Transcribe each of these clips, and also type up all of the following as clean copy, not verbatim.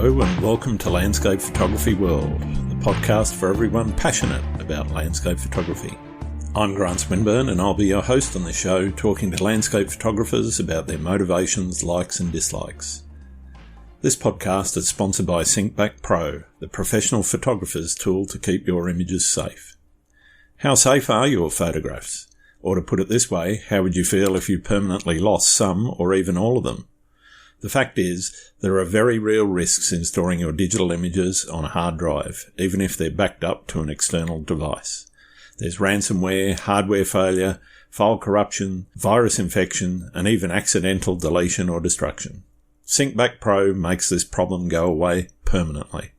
Hello and welcome to Landscape Photography World, the podcast for everyone passionate about landscape photography. I'm Grant Swinburne and I'll be your host on the show, talking to landscape photographers about their motivations, likes and dislikes. This podcast is sponsored by SyncBack Pro, the professional photographer's tool to keep your images safe. How safe are your photographs? Or to put it this way, how would you feel if you permanently lost some or even all of them? The fact is, there are very real risks in storing your digital images on a hard drive, even if they're backed up to an external device. There's ransomware, hardware failure, file corruption, virus infection, and even accidental deletion or destruction. SyncBack Pro makes this problem go away permanently.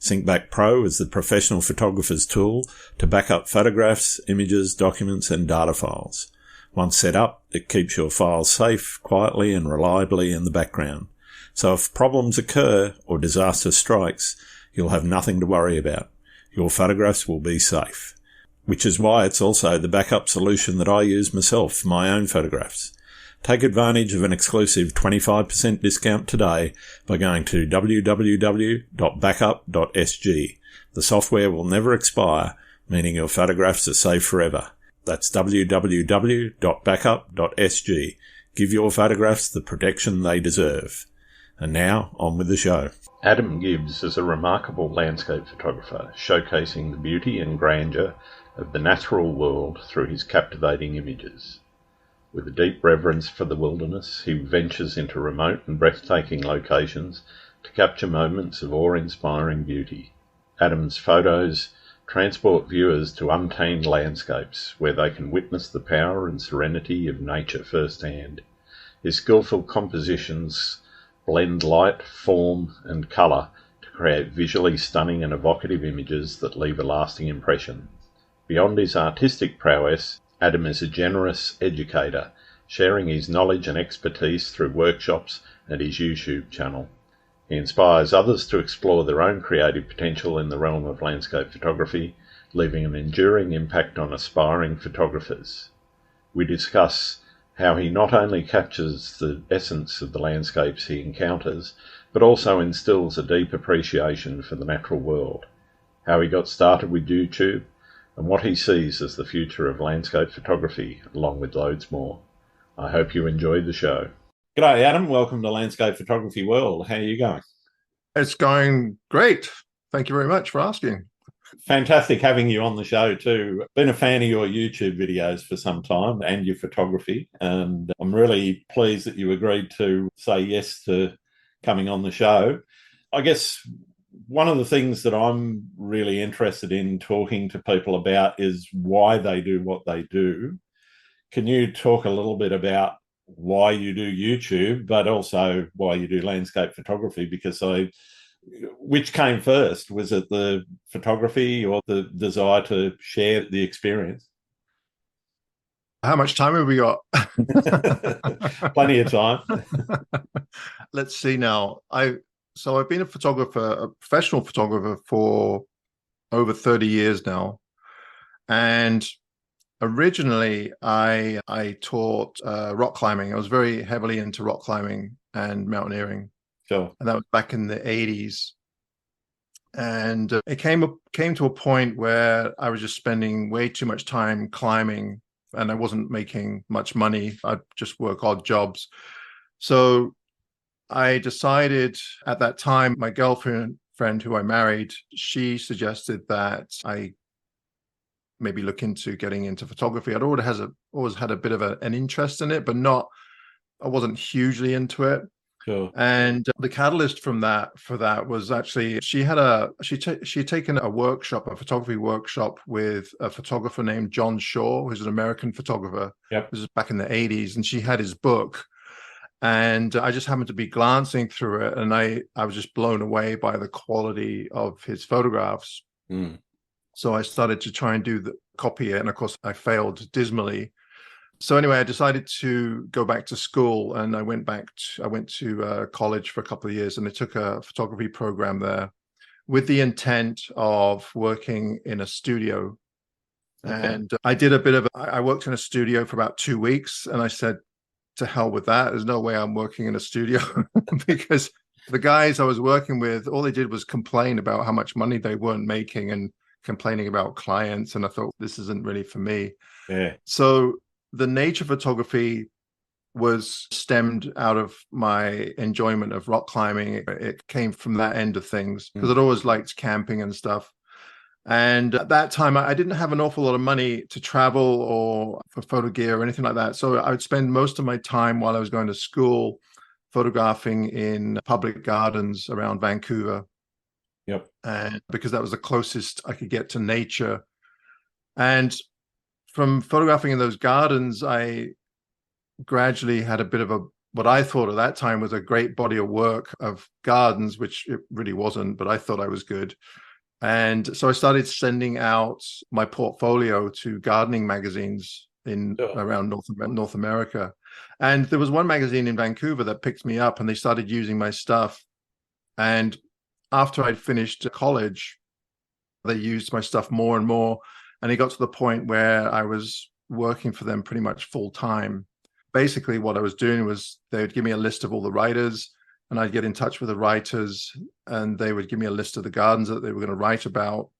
SyncBack Pro is the professional photographer's tool to back up photographs, images, documents, and data files. Once set up, it keeps your files safe, quietly and reliably in the background. So if problems occur or disaster strikes, you'll have nothing to worry about. Your photographs will be safe. Which is why it's also the backup solution that I use myself for my own photographs. Take advantage of an exclusive 25% discount today by going to www.backup.sg. The software will never expire, meaning your photographs are safe forever. That's www.backup.sg. Give your photographs the protection they deserve. And now, on with the show. Adam Gibbs is a remarkable landscape photographer, showcasing the beauty and grandeur of the natural world through his captivating images. With a deep reverence for the wilderness, he ventures into remote and breathtaking locations to capture moments of awe-inspiring beauty. Adam's photos transport viewers to untamed landscapes where they can witness the power and serenity of nature firsthand. His skillful compositions blend light, form and colour to create visually stunning and evocative images that leave a lasting impression. Beyond his artistic prowess, Adam is a generous educator, sharing his knowledge and expertise through workshops and his YouTube channel. He inspires others to explore their own creative potential in the realm of landscape photography, leaving an enduring impact on aspiring photographers. We discuss how he not only captures the essence of the landscapes he encounters, but also instills a deep appreciation for the natural world, how he got started with YouTube, and what he sees as the future of landscape photography, along with loads more. I hope you enjoyed the show. G'day, Adam. Welcome to Landscape Photography World. How are you going? It's going great. Thank you very much for asking. Fantastic having you on the show too. Been a fan of your YouTube videos for some time and your photography, and I'm really pleased that you agreed to say yes to coming on the show. I guess one of the things that I'm really interested in talking to people about is why they do what they do. Can you talk a little bit about why you do YouTube, but also why you do landscape photography? Because which came first? Was it the photography or the desire to share the experience? How much time have we got? Plenty of time. Let's see now. I've been a photographer, a professional photographer for over 30 years now. And originally, I taught rock climbing. I was very heavily into rock climbing and mountaineering. Sure. And that was back in the 80s. And it came to a point where I was just spending way too much time climbing and I wasn't making much money. I'd just work odd jobs. So I decided at that time, my girlfriend who I married, she suggested that I maybe look into getting into photography. I'd always had a bit of an interest in it, but I wasn't hugely into it. Sure. And the catalyst for that was actually she had taken a photography workshop with a photographer named John Shaw, who's an American photographer. Yep. This is back in the 80s, and she had his book. And I just happened to be glancing through it, and I was just blown away by the quality of his photographs. Mm. So I started to try and copy it, and of course I failed dismally. So anyway, I decided to go back to school, and I went to college for a couple of years, and I took a photography program there with the intent of working in a studio. Okay. And I worked in a studio for about 2 weeks, and I said, to hell with that. There's no way I'm working in a studio because The guys I was working with, all they did was complain about how much money they weren't making and complaining about clients. And I thought, this isn't really for me. Yeah. So the nature photography was stemmed out of my enjoyment of rock climbing. It came from that end of things because I'd always liked camping and stuff. And at that time, I didn't have an awful lot of money to travel or for photo gear or anything like that. So I would spend most of my time while I was going to school photographing in public gardens around Vancouver. Yep. And because that was the closest I could get to nature. And from photographing in those gardens, I gradually had a bit of what I thought at that time was a great body of work of gardens, which it really wasn't, but I thought I was good. And so I started sending out my portfolio to gardening magazines around North America. And there was one magazine in Vancouver that picked me up and they started using my stuff. And after I'd finished college, they used my stuff more and more. And it got to the point where I was working for them pretty much full time. Basically, what I was doing was they would give me a list of all the writers and I'd get in touch with the writers and they would give me a list of the gardens that they were going to write about.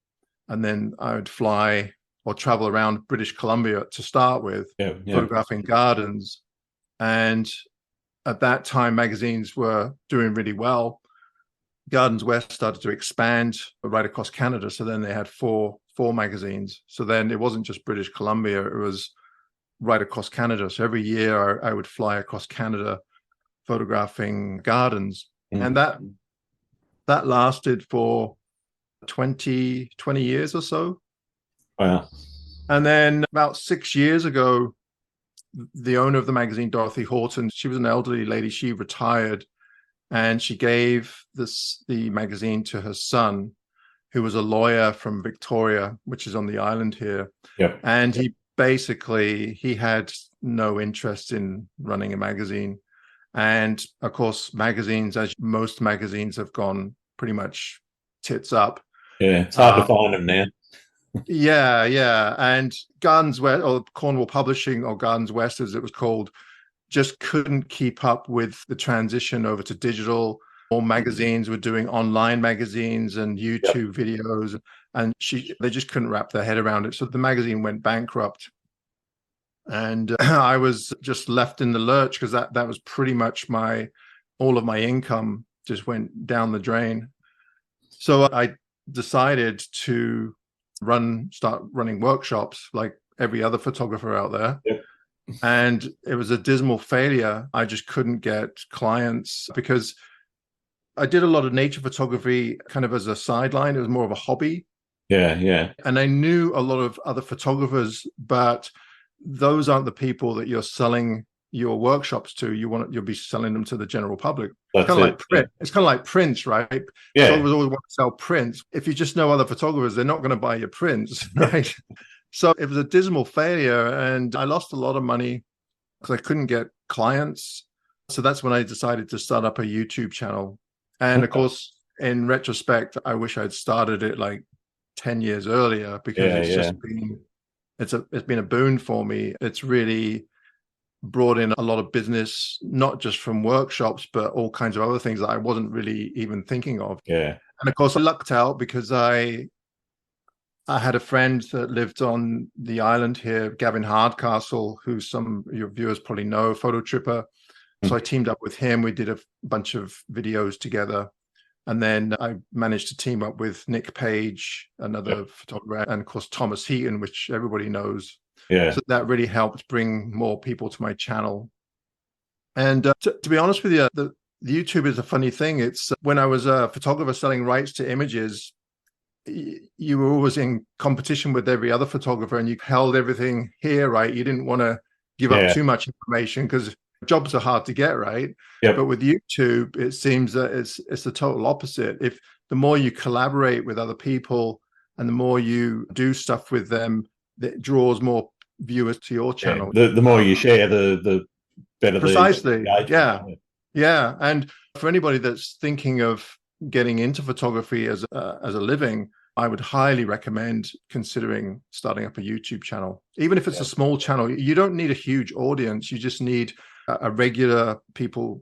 And then I would fly or travel around British Columbia to start with, photographing gardens. And at that time, magazines were doing really well. Gardens West started to expand right across Canada. So then they had four magazines. So then it wasn't just British Columbia, it was right across Canada. So every year I would fly across Canada photographing gardens. And that lasted for 20 years or so. Wow. And then about 6 years ago, the owner of the magazine, Dorothy Horton, she was an elderly lady. She retired and she gave the magazine to her son, who was a lawyer from Victoria, which is on the island here. Yep. And he had no interest in running a magazine. And of course, magazines, as most magazines, have gone pretty much tits up. Yeah, it's hard to find them now. Yeah. And Gardens West, or Cornwall Publishing, or Gardens West as it was called, just couldn't keep up with the transition over to digital. All magazines were doing online magazines and YouTube videos, and they just couldn't wrap their head around it. So the magazine went bankrupt. And I was just left in the lurch because that was pretty much all of my income just went down the drain. So I decided to start running workshops like every other photographer out there. Yep. And it was a dismal failure. I just couldn't get clients because I did a lot of nature photography kind of as a sideline. It was more of a hobby. Yeah. And I knew a lot of other photographers, but those aren't the people that you're selling your workshops to. You'll be selling them to the general public. It's kind of like print. It's kind of like prints, right? Yeah. Photographers always want to sell prints. If you just know other photographers, they're not going to buy your prints, right? So it was a dismal failure, and I lost a lot of money because I couldn't get clients. So that's when I decided to start up a YouTube channel. And of course, in retrospect, I wish I'd started it like 10 years earlier because it's been a boon for me. It's really brought in a lot of business, not just from workshops, but all kinds of other things that I wasn't really even thinking of. Yeah. And of course, I lucked out because I had a friend that lived on the island here, Gavin Hardcastle, who some of your viewers probably know, photo tripper. So I teamed up with him. We did a bunch of videos together. And then I managed to team up with Nick Page, another photographer, and of course, Thomas Heaton, which everybody knows. Yeah. So that really helped bring more people to my channel. And to be honest with you, the YouTube is a funny thing. It's when I was a photographer selling rights to images, you were always in competition with every other photographer and you held everything here, right? You didn't want to give up too much information because jobs are hard to get, right? But with YouTube, it seems that it's the total opposite. If the more you collaborate with other people and the more you do stuff with them, it draws more viewers to your channel. The more you share, the better. Precisely. Yeah. And for anybody that's thinking of getting into photography as a living, I would highly recommend considering starting up a YouTube channel. Even if it's a small channel, you don't need a huge audience. You just need a regular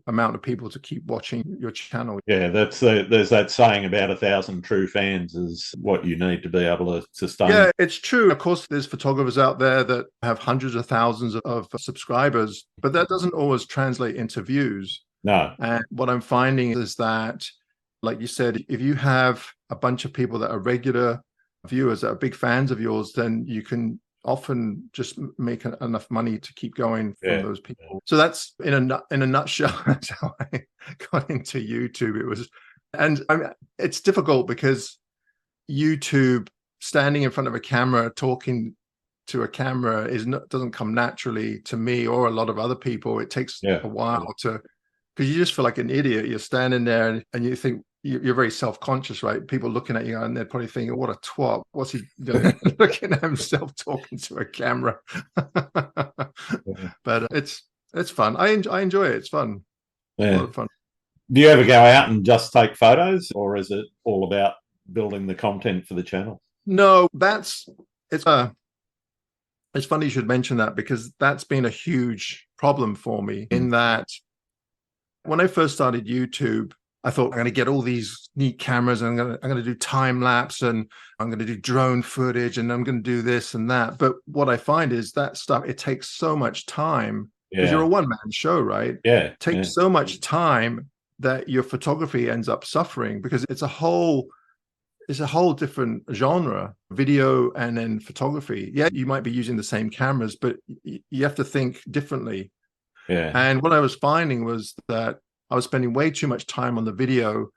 amount of people to keep watching your channel. Yeah, there's that saying about 1,000 true fans is what you need to be able to sustain. Yeah, it's true. Of course, there's photographers out there that have hundreds of thousands of subscribers, but that doesn't always translate into views. No. And what I'm finding is that, like you said, if you have a bunch of people that are regular viewers that are big fans of yours, then you can often just make enough money to keep going from those people. Yeah. So that's in a nutshell, that's how I got into YouTube. It's difficult because YouTube, standing in front of a camera, talking to a camera doesn't come naturally to me or a lot of other people. It takes a while because you just feel like an idiot. You're standing there and you think, you're very self-conscious, right? People looking at you and they're probably thinking, what a twat. What's he doing? Looking at himself talking to a camera. But it's fun. I enjoy it. It's fun. Yeah. A lot of fun. Do you ever go out and just take photos, or is it all about building the content for the channel? No, it's funny you should mention that, because that's been a huge problem for me in that when I first started YouTube, I thought, I'm going to get all these neat cameras and I'm going to do time lapse and I'm going to do drone footage and I'm going to do this and that. But what I find is that stuff, it takes so much time because you're a one-man show, right? Yeah. It takes so much time that your photography ends up suffering because it's a whole different genre, video and then photography. Yeah, you might be using the same cameras, but you have to think differently. Yeah. And what I was finding was that I was spending way too much time on the video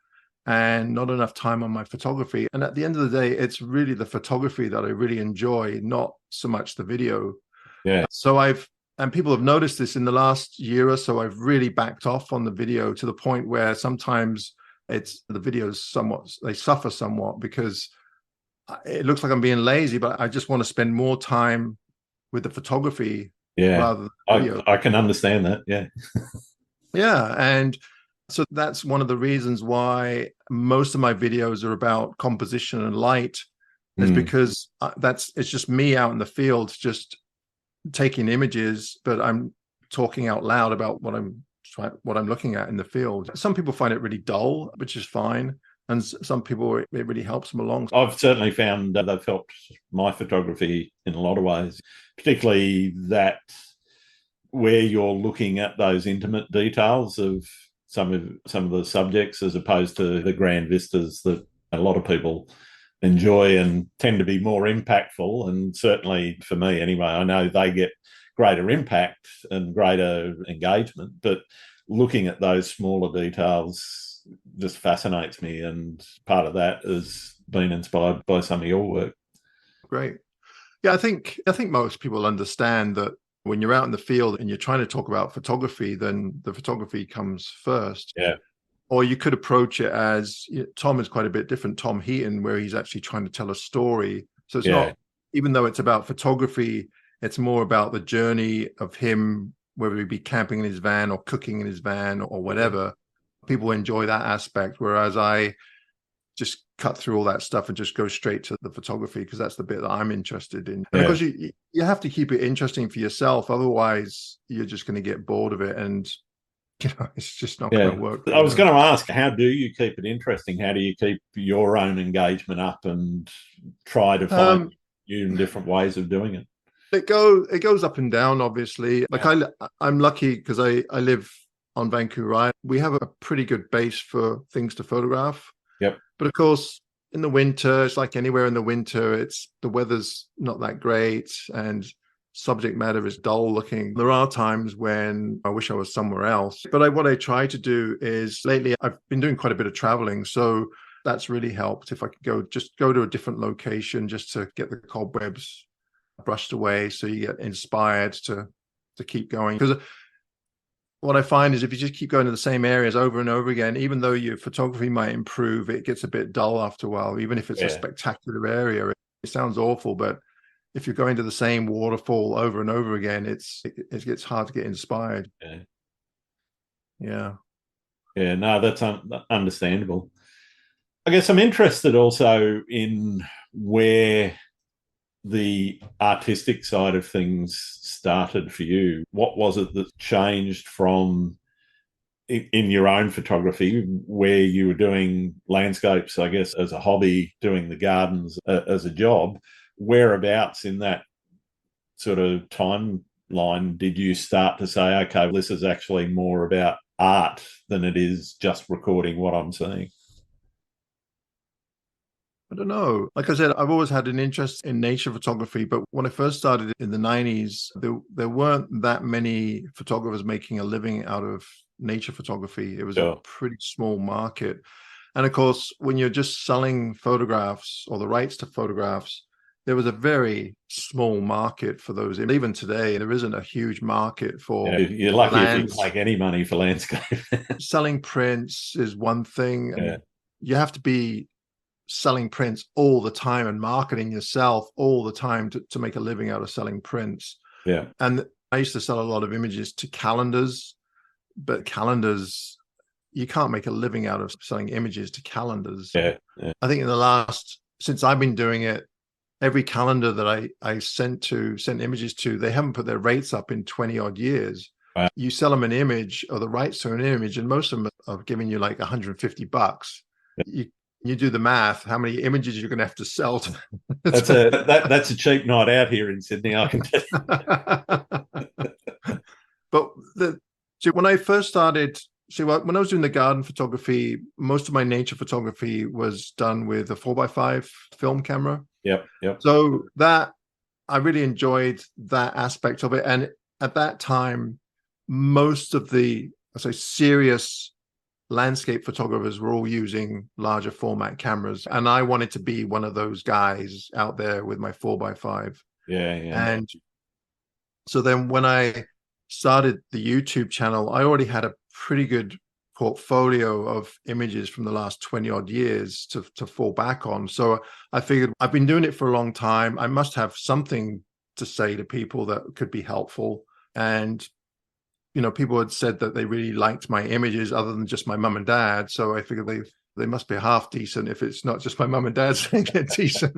and not enough time on my photography. And at the end of the day, it's really the photography that I really enjoy, not so much the video. Yeah. So and people have noticed this in the last year or so, I've really backed off on the video to the point where sometimes the videos they suffer somewhat because it looks like I'm being lazy, but I just want to spend more time with the photography rather than the video. I can understand that. Yeah. Yeah. And so that's one of the reasons why most of my videos are about composition and light, is because it's just me out in the field, just taking images, but I'm talking out loud about what I'm looking at in the field. Some people find it really dull, which is fine. And some people, it really helps them along. I've certainly found that they've helped my photography in a lot of ways, particularly that where you're looking at those intimate details of some of the subjects as opposed to the grand vistas that a lot of people enjoy and tend to be more impactful. And certainly for me anyway, I know they get greater impact and greater engagement, but looking at those smaller details just fascinates me, and part of that has been inspired by some of your work. Great. Yeah, I think most people understand that when you're out in the field and you're trying to talk about photography, then the photography comes first. Yeah. Or you could approach it as, Tom is quite a bit different, Tom Heaton, where he's actually trying to tell a story. So it's not, even though it's about photography, it's more about the journey of him, whether he be camping in his van or cooking in his van or whatever. People enjoy that aspect, whereas I just cut through all that stuff and just go straight to the photography because that's the bit that I'm interested in. And of course, you have to keep it interesting for yourself. Otherwise, you're just going to get bored of it. And it's just not going to work. I was going to ask, how do you keep it interesting? How do you keep your own engagement up and try to find new and different ways of doing it? It goes up and down, obviously. Like I'm lucky because I live on Vancouver Island. We have a pretty good base for things to photograph. Yep. But of course, in the winter, it's like anywhere in the winter, the weather's not that great and subject matter is dull looking. There are times when I wish I was somewhere else. But what I try to do is, lately I've been doing quite a bit of traveling. So that's really helped if I could go to a different location just to get the cobwebs brushed away, so you get inspired to keep going. Because what I find is if you just keep going to the same areas over and over again, even though your photography might improve, it gets a bit dull after a while, even if it's a spectacular area. It sounds awful, but if you're going to the same waterfall over and over again, it gets hard to get inspired. Yeah. No, that's understandable. I guess I'm interested also in where the artistic side of things started for you, what was it that changed from in your own photography, where you were doing landscapes, I guess, as a hobby, doing the gardens as a job? Whereabouts in that sort of timeline did you start to say, okay, this is actually more about art than it is just recording what I'm seeing? I don't know. Like I said, I've always had an interest in nature photography, but when I first started in the 90s, there weren't that many photographers making a living out of nature photography. It was a pretty small market. And of course, when you're just selling photographs or the rights to photographs, there was a very small market for those. Even today, there isn't a huge market for you're lucky if you can make any money for landscape. Selling prints is one thing. And you have to be selling prints all the time and marketing yourself all the time to make a living out of selling prints. Yeah. And I used to sell a lot of images to calendars, but calendars, you can't make a living out of selling images to calendars. Yeah. I think since I've been doing it, every calendar that I sent images to, they haven't put their rates up in 20 odd years. Wow. You sell them an image or the rights to an image, and most of them are giving you like $150. Yeah. You do the math, how many images you're going to have to sell to. That's a cheap night out here in Sydney, I can tell you. But when I first started, when I was doing the garden photography, most of my nature photography was done with a 4x5 film camera. Yep. So that I really enjoyed that aspect of it. And at that time, most of the, serious landscape photographers were all using larger format cameras, and I wanted to be one of those guys out there with my 4x5. Yeah. And so then when I started the YouTube channel, I already had a pretty good portfolio of images from the last 20 odd years to fall back on. So I figured, I've been doing it for a long time, I must have something to say to people that could be helpful. And people had said that they really liked my images other than just my mum and dad. So I figured they must be half decent if it's not just my mum and dad saying they're decent,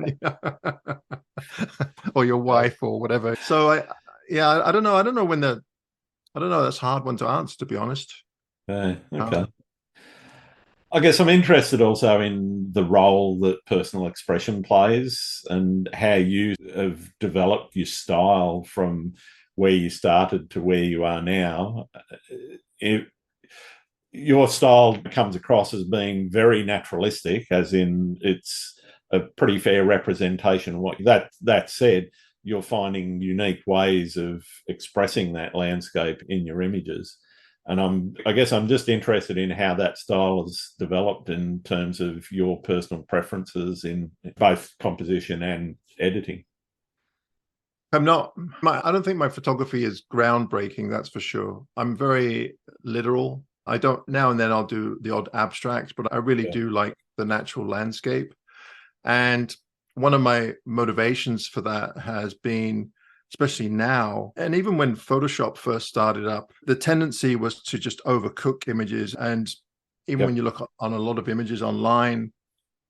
or your wife or whatever. So I don't know. I don't know. That's a hard one to answer, to be honest. Okay. I guess I'm interested also in the role that personal expression plays and how you have developed your style from where you started to where you are now. Your style comes across as being very naturalistic, as in it's a pretty fair representation of what that said, you're finding unique ways of expressing that landscape in your images. And I guess I'm just interested in how that style has developed in terms of your personal preferences in both composition and editing. I don't think my photography is groundbreaking, that's for sure. I'm very literal. Now and then I'll do the odd abstract, but I really do like the natural landscape. And one of my motivations for that has been, especially now, and even when Photoshop first started up, the tendency was to just overcook images. And even when you look on a lot of images online,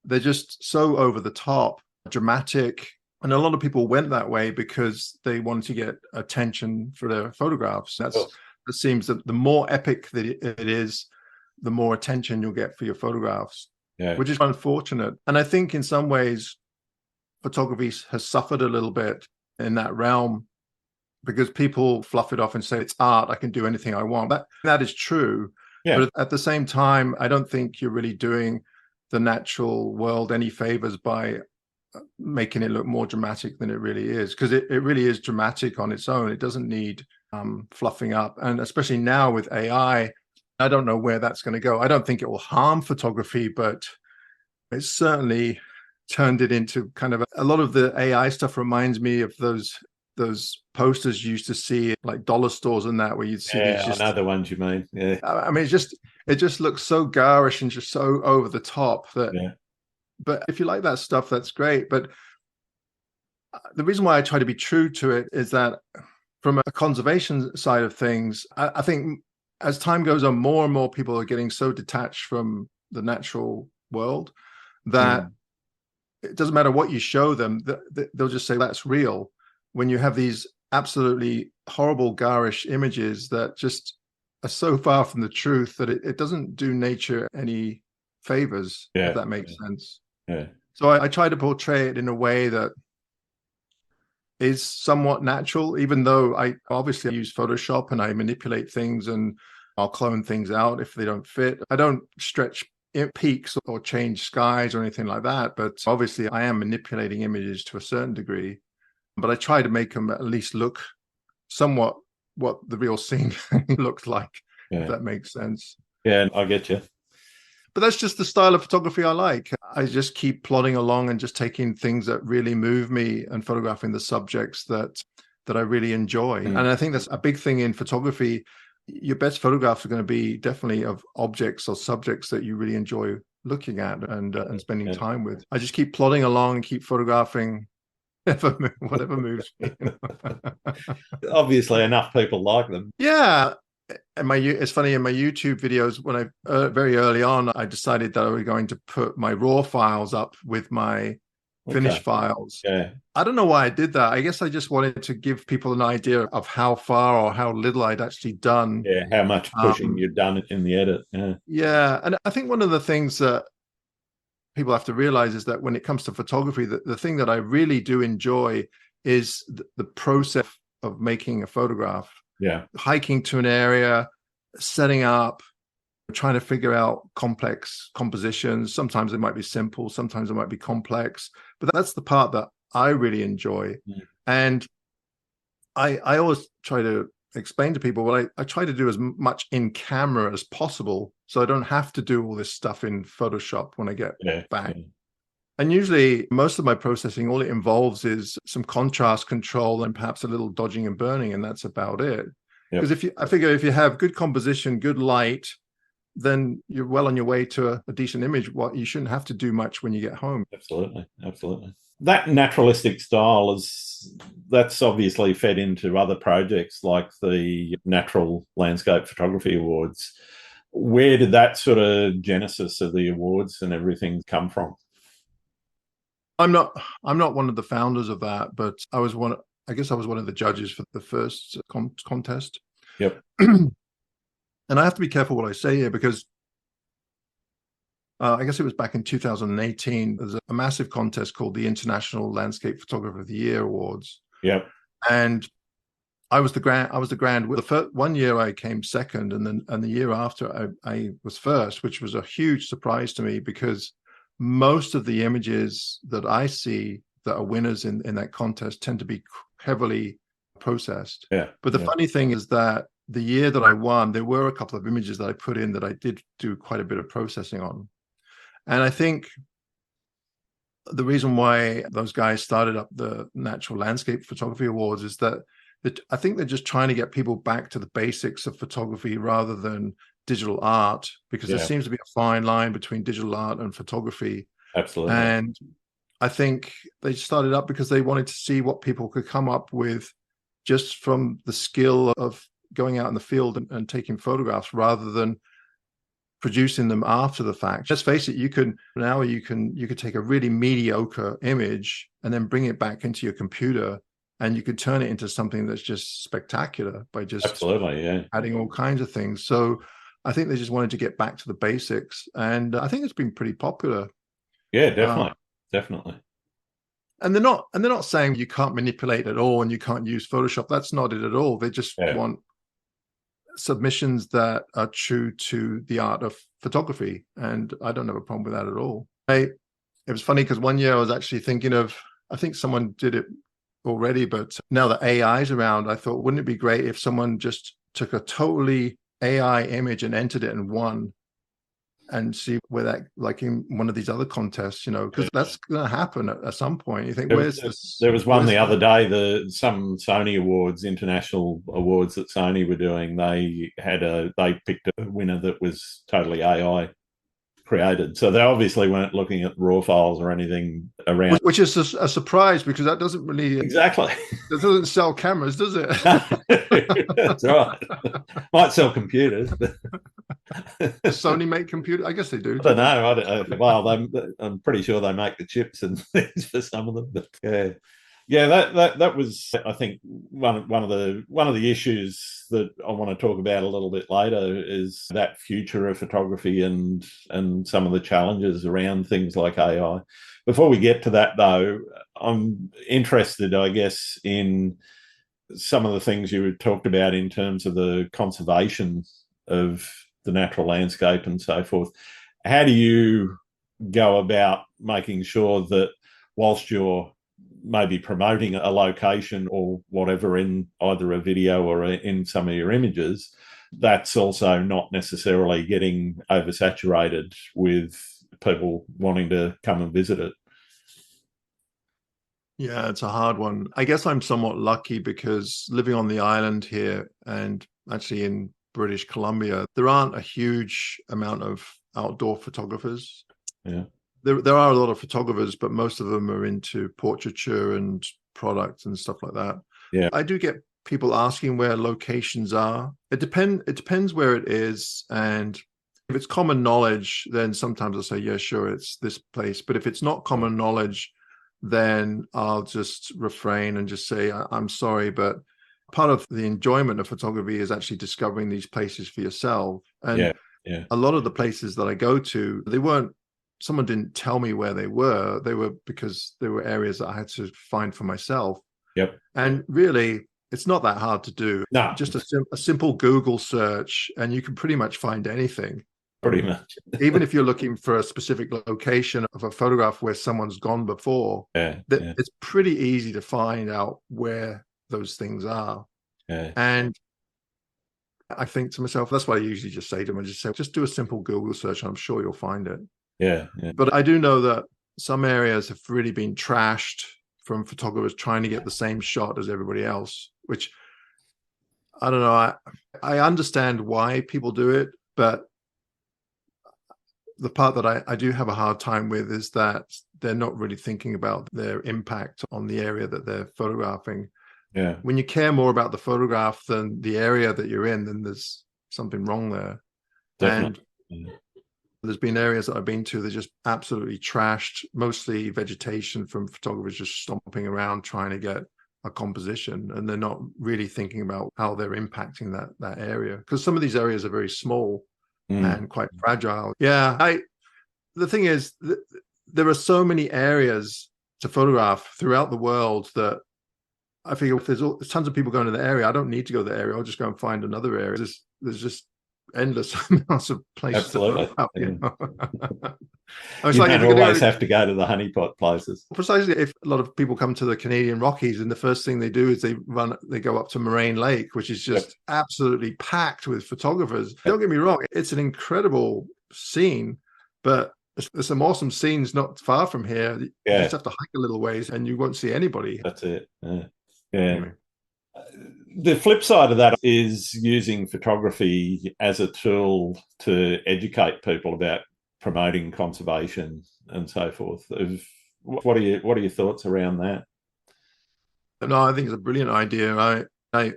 they're just so over the top, dramatic. And a lot of people went that way because they wanted to get attention for their photographs. It seems that the more epic that it is, the more attention you'll get for your photographs, which is unfortunate. And I think in some ways, photography has suffered a little bit in that realm because people fluff it off and say it's art, I can do anything I want. That is true. But at the same time, I don't think you're really doing the natural world any favors by making it look more dramatic than it really is, because it really is dramatic on its own. It doesn't need fluffing up. And especially now with AI, I don't know where that's going to go. I don't think it will harm photography, but it certainly turned it into kind of a lot of the AI stuff reminds me of those posters you used to see at like dollar stores and that, where you'd see these just, I know the ones you mean. Yeah. I mean, it just looks so garish and just so over the top that but if you like that stuff, that's great. But the reason why I try to be true to it is that from a conservation side of things, I think as time goes on, more and more people are getting so detached from the natural world that it doesn't matter what you show them, they'll just say that's real. When you have these absolutely horrible, garish images that just are so far from the truth that it doesn't do nature any favors, if that makes sense. Yeah. So I try to portray it in a way that is somewhat natural, even though I obviously use Photoshop and I manipulate things and I'll clone things out if they don't fit. I don't stretch peaks or change skies or anything like that, but obviously I am manipulating images to a certain degree. But I try to make them at least look somewhat what the real scene looked like, if that makes sense. Yeah, I get you. But that's just the style of photography I like. I just keep plodding along and just taking things that really move me and photographing the subjects that I really enjoy. And I think that's a big thing in photography. Your best photographs are going to be definitely of objects or subjects that you really enjoy looking at and spending time with. I just keep plodding along and keep photographing whatever moves me. Obviously, enough people like them. Yeah. And it's funny, in my YouTube videos, when I very early on, I decided that I was going to put my raw files up with my finished files. Yeah. I don't know why I did that. I guess I just wanted to give people an idea of how far or how little I'd actually done. Yeah, how much pushing you've done in the edit. Yeah. And I think one of the things that people have to realize is that when it comes to photography, the thing that I really do enjoy is the process of making a photograph. Yeah. Hiking to an area, setting up, trying to figure out complex compositions. Sometimes it might be simple, sometimes it might be complex, but that's the part that I really enjoy. And I always try to explain to people what I try to do as much in camera as possible, so I don't have to do all this stuff in Photoshop when I get back. And usually most of my processing, all it involves is some contrast control and perhaps a little dodging and burning, and that's about it. Because I figure if you have good composition, good light, then you're well on your way to a decent image. You shouldn't have to do much when you get home. Absolutely. That naturalistic style that's obviously fed into other projects like the Natural Landscape Photography Awards. Where did that sort of genesis of the awards and everything come from? I'm not one of the founders of that, but I guess I was one of the judges for the first contest. Yep. And I have to be careful what I say here, because I guess it was back in 2018. There's a massive contest called the International Landscape Photographer of the Year Awards. Yep. And I was the grand. The first 1 year I came second, and the year after I was first, which was a huge surprise to me, because most of the images that I see that are winners in that contest tend to be heavily processed. Yeah. But the funny thing is that the year that I won, there were a couple of images that I put in that I did do quite a bit of processing on. And I think the reason why those guys started up the Natural Landscape Photography Awards is that I think they're just trying to get people back to the basics of photography rather than digital art, because there seems to be a fine line between digital art and photography. Absolutely. And I think they started up because they wanted to see what people could come up with just from the skill of going out in the field and taking photographs, rather than producing them after the fact. Let's face it, you could take a really mediocre image and then bring it back into your computer, and you could turn it into something that's just spectacular by just adding all kinds of things. So I think they just wanted to get back to the basics, and I think it's been pretty popular. Yeah, definitely. And they're not saying you can't manipulate at all and you can't use Photoshop. That's not it at all. They just want submissions that are true to the art of photography, and I don't have a problem with that at all. It was funny because 1 year I was actually thinking of, I think someone did it already, but now that AI is around, I thought, wouldn't it be great if someone just took a totally AI image and entered it and won, and see where that, like in one of these other contests, because that's going to happen at some point. You think, there was one the other day, some Sony awards, international awards that Sony were doing. They picked a winner that was totally AI created. So they obviously weren't looking at raw files or anything around. Which is a surprise, because that doesn't really... Exactly. It doesn't sell cameras, does it? That's right. Might sell computers. Does Sony make computer? I guess they do. I don't know. Well, I'm pretty sure they make the chips and things for some of them. But yeah. That was, I think, one of the issues that I want to talk about a little bit later is that future of photography and some of the challenges around things like AI. Before we get to that, though, I'm interested, I guess, in some of the things you had talked about in terms of the conservation of the natural landscape and so forth. How do you go about making sure that whilst you're maybe promoting a location or whatever in either a video or in some of your images, that's also not necessarily getting oversaturated with people wanting to come and visit it? Yeah, it's a hard one. I guess I'm somewhat lucky because living on the island here and actually in British Columbia, there aren't a huge amount of outdoor photographers. Yeah. There are a lot of photographers, but most of them are into portraiture and product and stuff like that. Yeah. I do get people asking where locations are. It depends where it is. And if it's common knowledge, then sometimes I'll say, yeah, sure, it's this place. But if it's not common knowledge, then I'll just refrain and just say, I'm sorry, but part of the enjoyment of photography is actually discovering these places for yourself. And a lot of the places that I go to, someone didn't tell me where they were. They were because they were areas that I had to find for myself. Yep. And really, it's not that hard to do. No. Just a simple Google search, and you can pretty much find anything. Pretty much. Even if you're looking for a specific location of a photograph where someone's gone before, it's pretty easy to find out where those things are. Yeah. And I think to myself, that's what I usually just say to them. Just do a simple Google search and I'm sure you'll find it. Yeah. But I do know that some areas have really been trashed from photographers trying to get the same shot as everybody else, which I don't know. I understand why people do it, but the part that I do have a hard time with is that they're not really thinking about their impact on the area that they're photographing. Yeah. When you care more about the photograph than the area that you're in, then there's something wrong there. Definitely. And there's been areas that I've been to that just absolutely trashed, mostly vegetation from photographers just stomping around trying to get a composition, and they're not really thinking about how they're impacting that area, because some of these areas are very small and quite fragile. Yeah, the thing is, there are so many areas to photograph throughout the world that I figure if there's tons of people going to the area, I don't need to go to the area. I'll just go and find another area. There's just endless amounts of places to photograph. You know? You don't always have to go to the honeypot places. Precisely. If a lot of people come to the Canadian Rockies and the first thing they do is they go up to Moraine Lake, which is just absolutely packed with photographers. Don't get me wrong, it's an incredible scene, but there's some awesome scenes not far from here. You just have to hike a little ways and you won't see anybody. That's it. Yeah. Anyway. The flip side of that is using photography as a tool to educate people about promoting conservation and so forth. What are your thoughts around that? No, I think it's a brilliant idea. I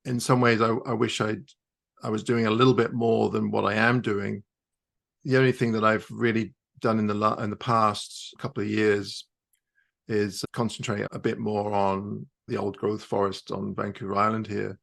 in some ways, I wish I was doing a little bit more than what I am doing. The only thing that I've really done in the past couple of years is concentrate a bit more on the old growth forest on Vancouver Island here.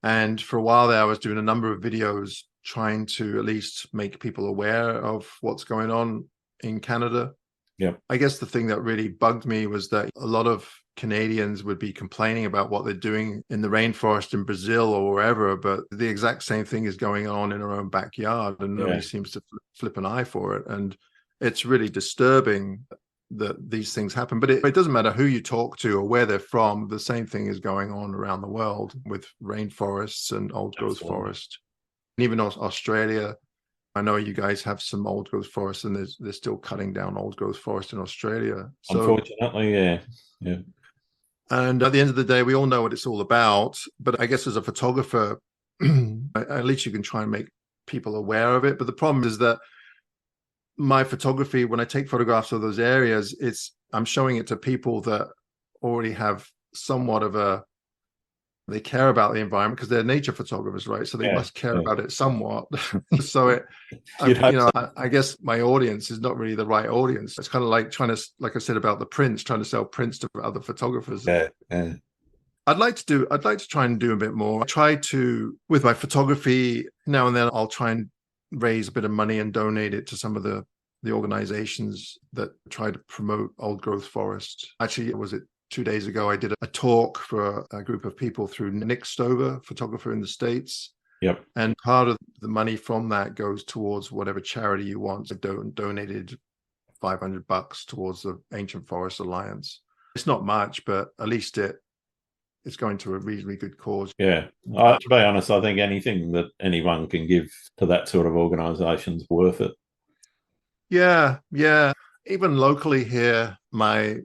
And for a while there, I was doing a number of videos trying to at least make people aware of what's going on in Canada. Yeah. I guess the thing that really bugged me was that a lot of Canadians would be complaining about what they're doing in the rainforest in Brazil or wherever, but the exact same thing is going on in our own backyard and nobody seems to flip an eye for it. And it's really disturbing that these things happen, but it doesn't matter who you talk to or where they're from. The same thing is going on around the world with rainforests and old growth forest. And even Australia, I know you guys have some old growth forests, and they're still cutting down old growth forest in Australia. So, unfortunately, yeah. And at the end of the day, we all know what it's all about. But I guess as a photographer, at least you can try and make people aware of it. But the problem is that my photography, when I take photographs of those areas, I'm showing it to people that already have somewhat of a they care about the environment because they're nature photographers, right? So they must care about it somewhat. So I guess my audience is not really the right audience. It's kind of like trying to, like I said about the prints, trying to sell prints to other photographers. I'd like to try and do a bit more. I try to, with my photography, now and then I'll try and raise a bit of money and donate it to some of the organizations that try to promote old growth forest. Actually, was it 2 days ago, I did a talk for a group of people through Nick Stover, photographer in the States. Yep. And part of the money from that goes towards whatever charity you want. I donated $500 towards the Ancient Forest Alliance. It's not much, but at least it's going to a reasonably good cause. Yeah. To be honest, I think anything that anyone can give to that sort of organisation is worth it. Yeah. Even locally here, my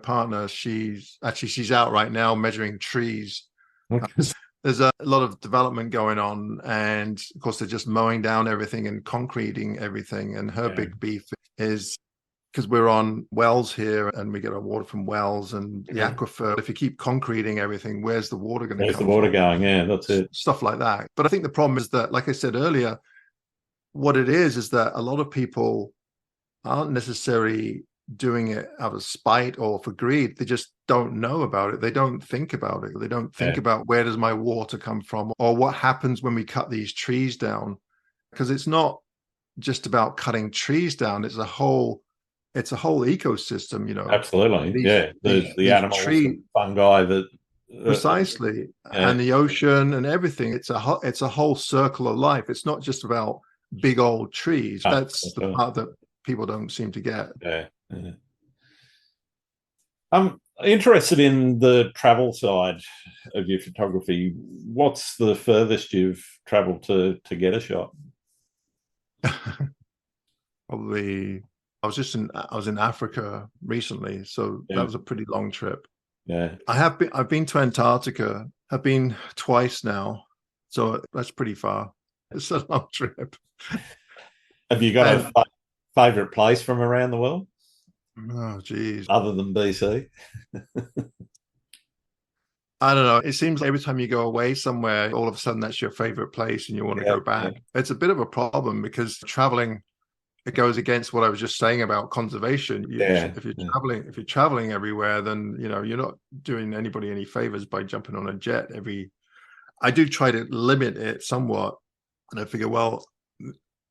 partner, she's out right now measuring trees. There's a lot of development going on, and of course they're just mowing down everything and concreting everything. And her big beef is, because we're on wells here and we get our water from wells and the aquifer. If you keep concreting everything, where's the water going to come from? Where's the water going? Yeah, that's it. Stuff like that. But I think the problem is that, like I said earlier, what it is that a lot of people aren't necessarily doing it out of spite or for greed. They just don't know about it. They don't think about it. They don't think about, where does my water come from, or what happens when we cut these trees down? Because it's not just about cutting trees down. It's a whole ecosystem, Absolutely. The animals, and fungi that precisely, and the ocean and everything. It's a whole circle of life. It's not just about big old trees. That's the part that people don't seem to get. I'm interested in the travel side of your photography. What's the furthest you've traveled to get a shot? Probably, I was in Africa recently, so that was a pretty long trip. I've been to Antarctica. I've been twice now, so that's pretty far. It's a long trip. Have you got a favorite place from around the world? Oh, geez. Other than BC? I don't know. It seems like every time you go away somewhere, all of a sudden that's your favorite place and you want to go back. It's a bit of a problem because traveling, it goes against what I was just saying about conservation. If you're traveling everywhere, then you're not doing anybody any favors by jumping on a jet I do try to limit it somewhat, and I figure, well,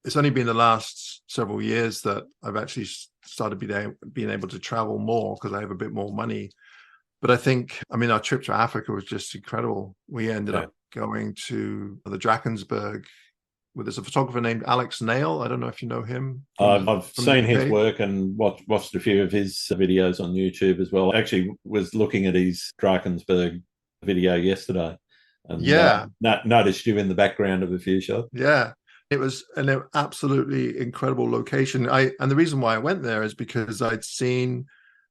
it's only been the last several years that I've actually started being able to travel more because I have a bit more money. But I think, our trip to Africa was just incredible. We ended up going to the Drakensberg. There's a photographer named Alex Nail. I don't know if you know him. I've seen his work and watched a few of his videos on YouTube as well. I actually was looking at his Drakensberg video yesterday and noticed you in the background of a few shots. Yeah. It was an absolutely incredible location. And the reason why I went there is because I'd seen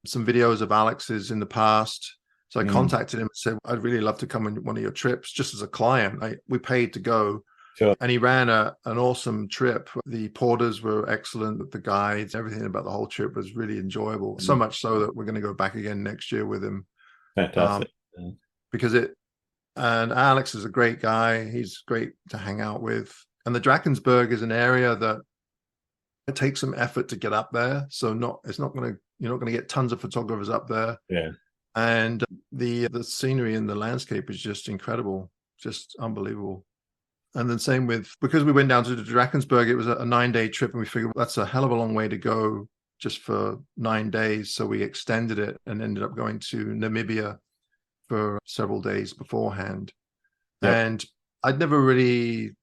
some videos of Alex's in the past. So I contacted him and said, I'd really love to come on one of your trips just as a client. We paid to go. Sure. And he ran an awesome trip. The porters were excellent. The guides, everything about the whole trip was really enjoyable. So much so that we're going to go back again next year with him. Fantastic. And Alex is a great guy. He's great to hang out with. And the Drakensberg is an area that it takes some effort to get up there. So you're not going to get tons of photographers up there. Yeah. And the scenery and the landscape is just incredible, just unbelievable. And then same because we went down to the Drakensberg, it was a 9-day trip, and we figured that's a hell of a long way to go just for 9 days. So we extended it and ended up going to Namibia for several days beforehand. Yep. And I'd never really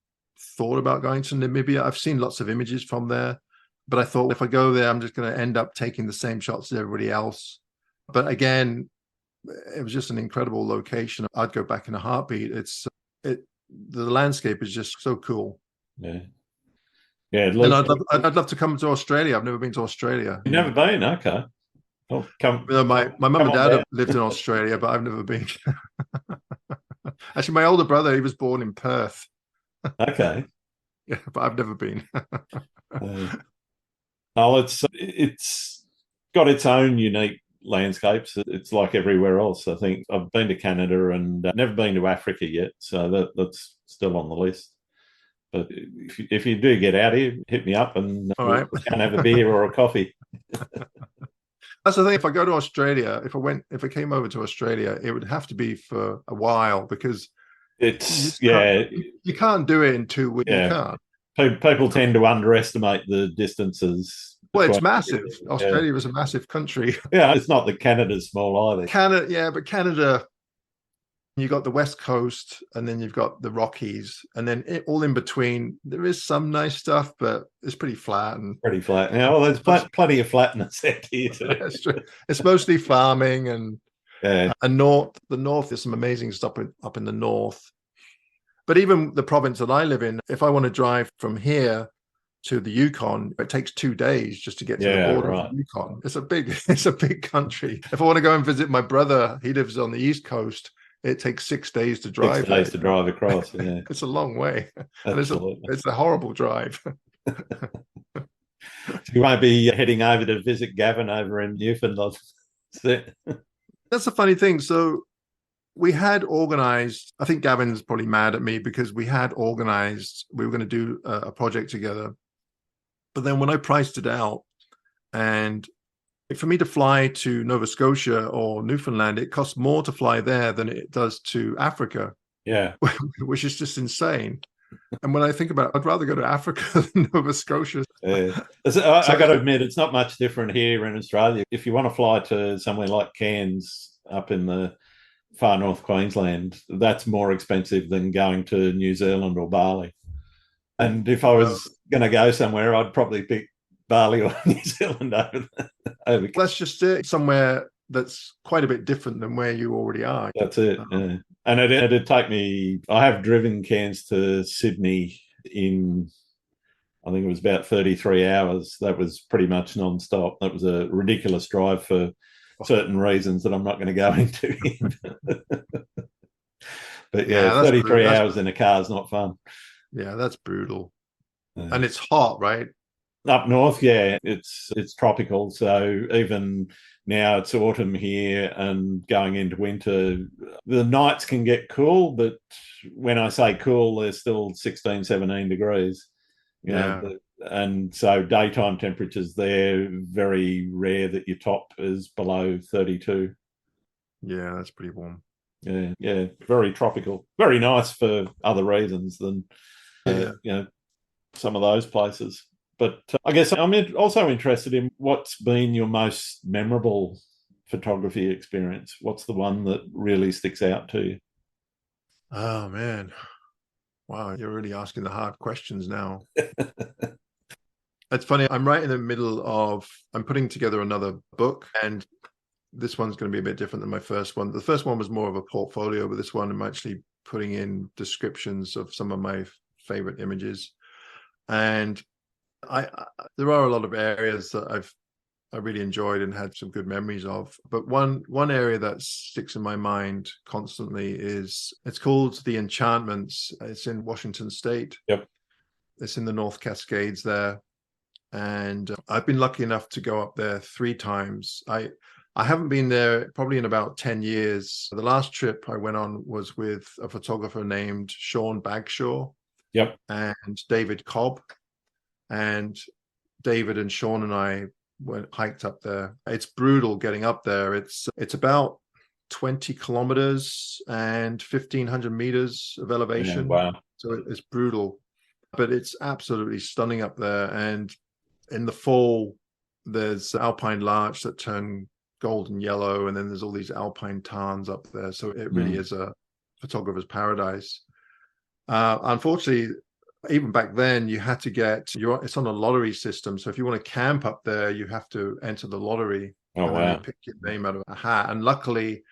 thought about going to Namibia. I've seen lots of images from there, but I thought if I go there, I'm just going to end up taking the same shots as everybody else. But again, it was just an incredible location. I'd go back in a heartbeat. The landscape is just so cool. Yeah. And I'd love to come to Australia. I've never been to Australia. You've never been? Okay. Well, my mum and dad have lived in Australia, but I've never been. Actually, my older brother, he was born in Perth. Okay. Yeah, but I've never been. It's got its own unique landscapes. It's like everywhere else. I think I've been to Canada and never been to Africa yet, so that's still on the list. But if you do get out here, hit me up and All right. we'll go and have a beer or a coffee. That's the thing. If I go to Australia, if I came over to Australia, it would have to be for a while because you can't do it in 2 weeks. Yeah. You can't. People tend to underestimate the distances. Well, it's massive. Australia is a massive country. Yeah, it's not that Canada's small either. But Canada, you got the West Coast, and then you've got the Rockies, and then all in between, there is some nice stuff, but it's pretty flat. Yeah, well, there's plenty of flatness out here too. That's true. It's mostly farming and the north. There's some amazing stuff up in the north. But even the province that I live in, if I want to drive from here to the Yukon, it takes 2 days just to get to the border of the Yukon. It's a big country. If I want to go and visit my brother, he lives on the East Coast. It takes 6 days to drive. 6 days to drive across. Yeah. It's a long way. And it's a horrible drive. You won't be heading over to visit Gavin over in Newfoundland. That's the funny thing. So we had organized, I think Gavin's probably mad at me because we had organized, we were going to do a project together. But then when I priced it out, and for me to fly to Nova Scotia or Newfoundland, it costs more to fly there than it does to Africa. Yeah. Which is just insane. And when I think about it, I'd rather go to Africa than Nova Scotia. Yeah. I got to admit, it's not much different here in Australia. If you want to fly to somewhere like Cairns up in the far north Queensland, that's more expensive than going to New Zealand or Bali. And if I was going to go somewhere, I'd probably pick Bali or New Zealand over. That's just it. Somewhere that's quite a bit different than where you already are. That's it. Yeah. And it'd take me, I have driven Cairns to Sydney in, I think it was about 33 hours. That was pretty much non-stop. That was a ridiculous drive for certain reasons that I'm not going to go into. But 33 hours in a car is not fun. Yeah, that's brutal. And it's hot, right? Up north, yeah, it's tropical. So even now it's autumn here and going into winter, the nights can get cool, but when I say cool, they're still 16, 17 degrees. You know, and so daytime temperatures there, very rare that your top is below 32. Yeah, that's pretty warm. Yeah, very tropical. Very nice for other reasons than, some of those places. But I guess I'm also interested in what's been your most memorable photography experience. What's the one that really sticks out to you? Oh, man. Wow, you're really asking the hard questions now. It's funny. I'm right in the middle of, I'm putting together another book, and this one's going to be a bit different than my first one. The first one was more of a portfolio, but this one I'm actually putting in descriptions of some of my favorite images. And there are a lot of areas that I really enjoyed and had some good memories of. But one area that sticks in my mind constantly it's called the Enchantments. It's in Washington State. Yep. It's in the North Cascades there. And I've been lucky enough to go up there 3 times. I haven't been there probably in about 10 years. The last trip I went on was with a photographer named Sean Bagshaw. Yep. And David Cobb. And David and Sean and I hiked up there. It's brutal getting up there. It's about 20 kilometers and 1,500 meters of elevation. Yeah, wow. So it's brutal, but it's absolutely stunning up there. And in the fall, there's alpine larch that turn golden yellow, and then there's all these alpine tarns up there. So it really is a photographer's paradise. Unfortunately, even back then, you had to it's on a lottery system. So if you want to camp up there, you have to enter the lottery. Oh, and wow. you pick your name out of a hat. And luckily,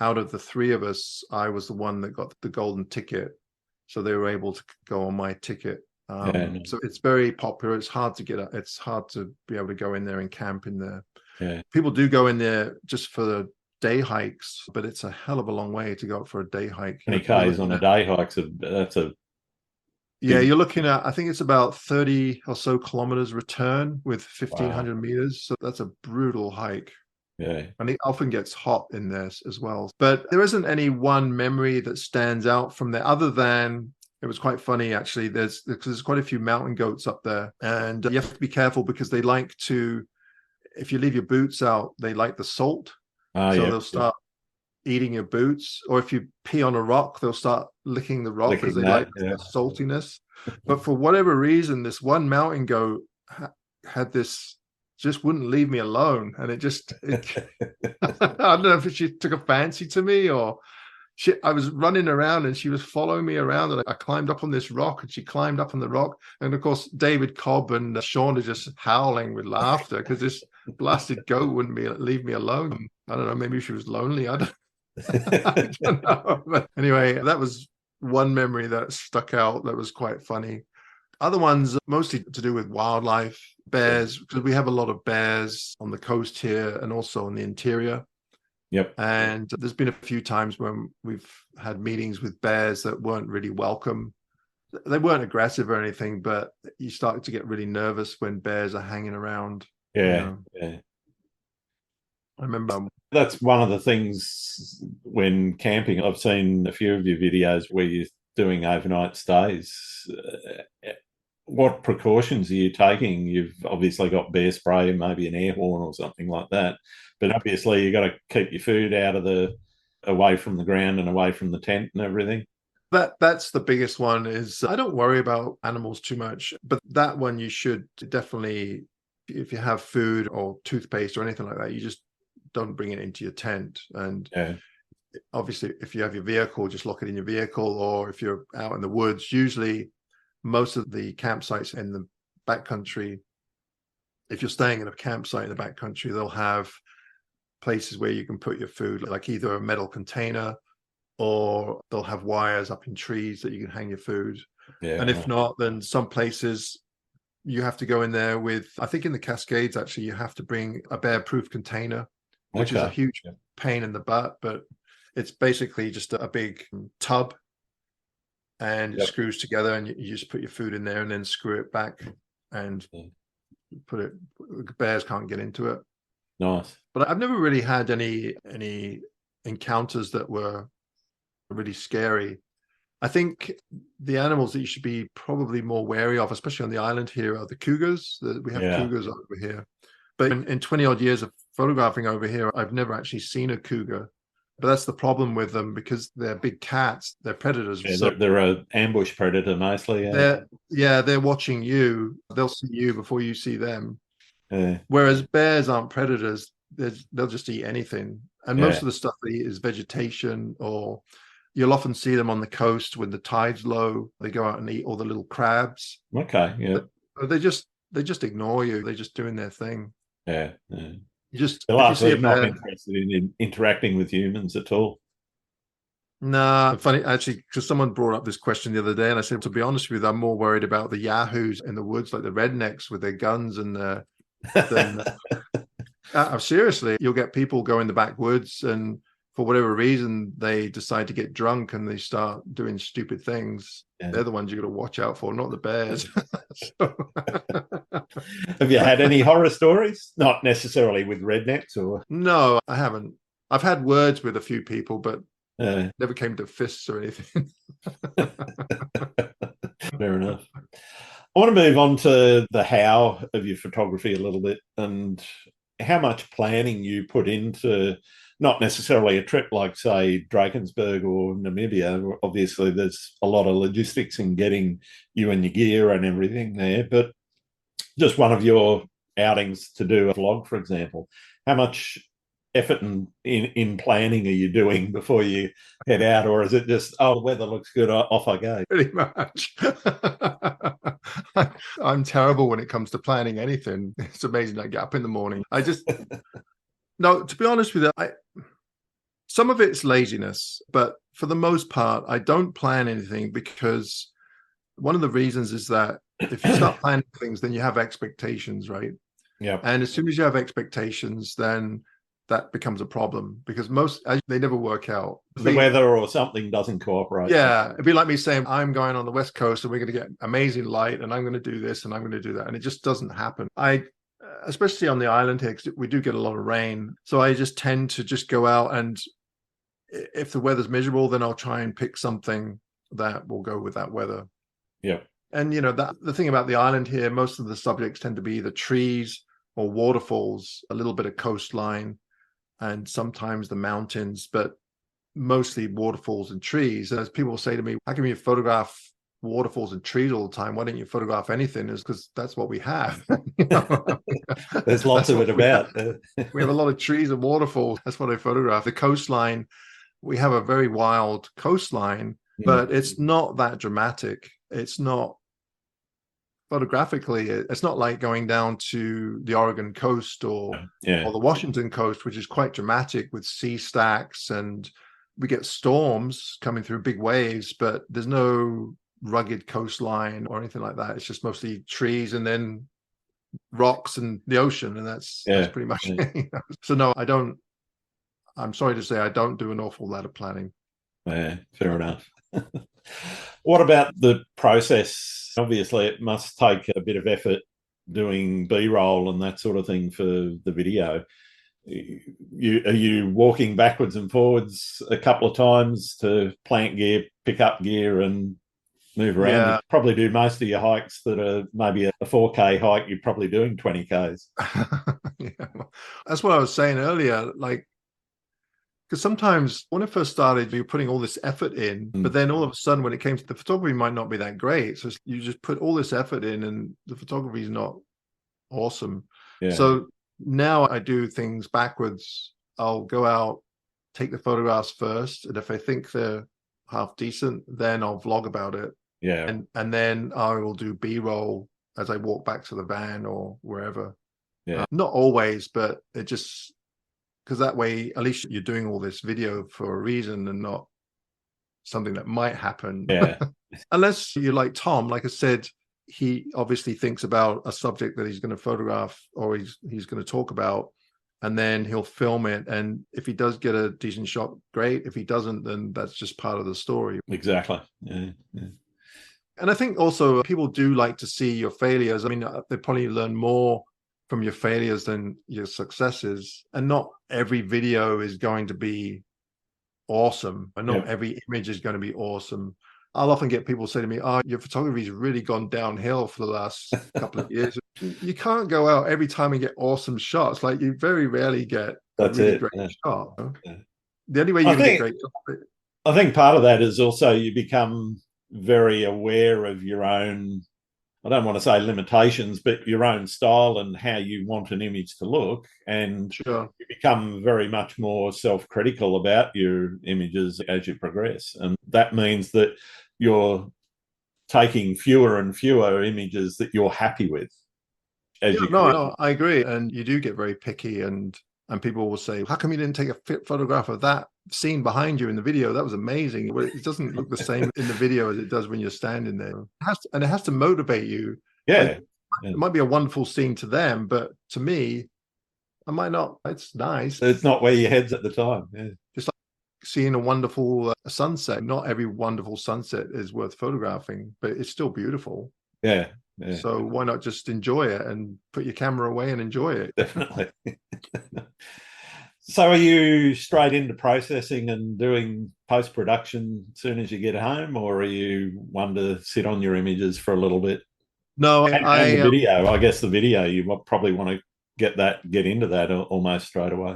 out of the 3 of us, I was the one that got the golden ticket. So they were able to go on my ticket. So it's very popular. It's hard to get. It's hard to be able to go in there and camp in there. Yeah. People do go in there just for the day hikes, but it's a hell of a long way to go for a day hike. 20 Ks on a day hike, you're looking at, I think it's about 30 or so kilometers return with 1,500 meters. So that's a brutal hike. Yeah. And it often gets hot in there as well. But there isn't any one memory that stands out from there, other than it was quite funny, actually. There's quite a few mountain goats up there, and you have to be careful because they like to, if you leave your boots out, they like the salt. So they'll start eating your boots, or if you pee on a rock, they'll start licking the rock because they like the saltiness. But for whatever reason, this one mountain goat had this, just wouldn't leave me alone, and it I don't know if she took a fancy to me, or I was running around and she was following me around, and I climbed up on this rock and she climbed up on the rock, and of course David Cobb and Sean are just howling with laughter because this blasted goat wouldn't leave me alone. I don't know, maybe she was lonely. I don't know. But anyway, that was one memory that stuck out that was quite funny. Other ones mostly to do with wildlife, bears, because we have a lot of bears on the coast here and also in the interior. Yep. And there's been a few times when we've had meetings with bears that weren't really welcome. They weren't aggressive or anything, but you start to get really nervous when bears are hanging around. Yeah. Yeah. I remember that's one of the things when camping. I've seen a few of your videos where you're doing overnight stays. What precautions are you taking? You've obviously got bear spray and maybe an air horn or something like that. But obviously you've got to keep your food away from the ground and away from the tent and everything. That's the biggest one. Is I don't worry about animals too much, but that one you should definitely, if you have food or toothpaste or anything like that, you just don't bring it into your tent. And obviously if you have your vehicle, just lock it in your vehicle, or if you're out in the woods, usually most of the campsites in the backcountry, if you're staying in a campsite in the backcountry, they'll have places where you can put your food, like either a metal container, or they'll have wires up in trees that you can hang your food. And if not, then some places you have to go in there with, I think in the Cascades, actually, you have to bring a bear-proof container, which is a huge pain in the butt, but it's basically just a big tub, and it screws together, and you just put your food in there and then screw it back and put it, bears can't get into it. Nice. But I've never really had any encounters that were really scary. I think the animals that you should be probably more wary of, especially on the island here, are the cougars. We have cougars over here. But in 20 odd years of photographing over here, I've never actually seen a cougar. But that's the problem with them, because they're big cats. They're predators. Yeah, so they're an ambush predator mostly. They're watching you. They'll see you before you see them. Whereas bears aren't predators. They'll just eat anything. And most of the stuff they eat is vegetation, or you'll often see them on the coast when the tide's low. They go out and eat all the little crabs. Okay, yeah. But they just ignore you. They're just doing their thing. Yeah. They're not interested in interacting with humans at all. Nah, funny actually, because someone brought up this question the other day, and I said, to be honest with you, I'm more worried about the yahoos in the woods, like the rednecks with their guns and seriously, you'll get people go in the backwoods, and for whatever reason, they decide to get drunk and they start doing stupid things. They're the ones you got to watch out for, not the bears. Have you had any horror stories? Not necessarily with rednecks, or? No, I haven't. I've had words with a few people, but never came to fists or anything. Fair enough. I want to move on to the how of your photography a little bit, and how much planning you put into not necessarily a trip like, say, Drakensberg or Namibia. Obviously, there's a lot of logistics in getting you and your gear and everything there, but just one of your outings to do a vlog, for example, how much effort in planning are you doing before you head out, or is it just, oh, the weather looks good, off I go? Pretty much. I'm terrible when it comes to planning anything. It's amazing. I get up in the morning. No, to be honest with you, some of it's laziness, but for the most part, I don't plan anything, because one of the reasons is that if you start planning things, then you have expectations, right? Yeah. And as soon as you have expectations, then that becomes a problem, because they never work out. The weather or something doesn't cooperate. Yeah. It'd be like me saying, I'm going on the West Coast and we're going to get amazing light and I'm going to do this and I'm going to do that. And it just doesn't happen. especially on the island here, because we do get a lot of rain. So I just tend to just go out, and if the weather's miserable, then I'll try and pick something that will go with that weather. Yeah. And that the thing about the island here, most of the subjects tend to be either trees or waterfalls, a little bit of coastline, and sometimes the mountains, but mostly waterfalls and trees. And as people say to me, how come you photograph waterfalls and trees all the time? Why don't you photograph anything? Is because that's what we have. There's lots of it about. We have a lot of trees and waterfalls. That's what I photograph. The coastline, we have a very wild coastline, but it's not that dramatic. It's not photographically, it's not like going down to the Oregon coast or the Washington coast, which is quite dramatic with sea stacks, and we get storms coming through, big waves, but there's no rugged coastline or anything like that. It's just mostly trees and then rocks and the ocean, and that's pretty much it. So no, I don't. I'm sorry to say, I don't do an awful lot of planning. Yeah, fair enough. What about the process? Obviously, it must take a bit of effort doing B-roll and that sort of thing for the video. Are you walking backwards and forwards a couple of times to plant gear, pick up gear, and move around? Yeah. You probably do most of your hikes that are maybe a 4K hike. You're probably doing 20Ks. Yeah. That's what I was saying earlier. Like, because sometimes when I first started, you're putting all this effort in, but then all of a sudden, when it came to the photography, might not be that great. So you just put all this effort in, and the photography is not awesome. Yeah. So now I do things backwards. I'll go out, take the photographs first, and if I think they're half decent, then I'll vlog about it. Yeah. And then I will do B-roll as I walk back to the van or wherever. Yeah. Not always, but it just, because that way, at least you're doing all this video for a reason and not something that might happen. Yeah. Unless you're like Tom, like I said, he obviously thinks about a subject that he's going to photograph or he's going to talk about, and then he'll film it. And if he does get a decent shot, great. If he doesn't, then that's just part of the story. Exactly. Yeah. And I think also people do like to see your failures. I mean, they probably learn more from your failures than your successes. And not every video is going to be awesome. And not every image is going to be awesome. I'll often get people say to me, oh, your photography's really gone downhill for the last couple of years. You can't go out every time and get awesome shots. Like, you very rarely get a really great shot. Yeah. The only way you can get great shots. I think part of that is also you become very aware of your own, I don't want to say limitations, but your own style and how you want an image to look. And you become very much more self-critical about your images as you progress. And that means that you're taking fewer and fewer images that you're happy with. No, I agree. And you do get very picky, and people will say, how come you didn't take a photograph of that scene behind you in the video? That was amazing. Well, it doesn't look the same in the video as it does when you're standing there. It has to motivate you. Yeah. Like, it might be a wonderful scene to them, but to me, I might not. It's nice. It's not where your head's at the time. Yeah. Just like seeing a wonderful sunset. Not every wonderful sunset is worth photographing, but it's still beautiful. Yeah. So why not just enjoy it and put your camera away and enjoy it? Definitely. So are you straight into processing and doing post-production as soon as you get home, or are you one to sit on your images for a little bit? No, and the video, I guess the video, you probably want to get into that almost straight away.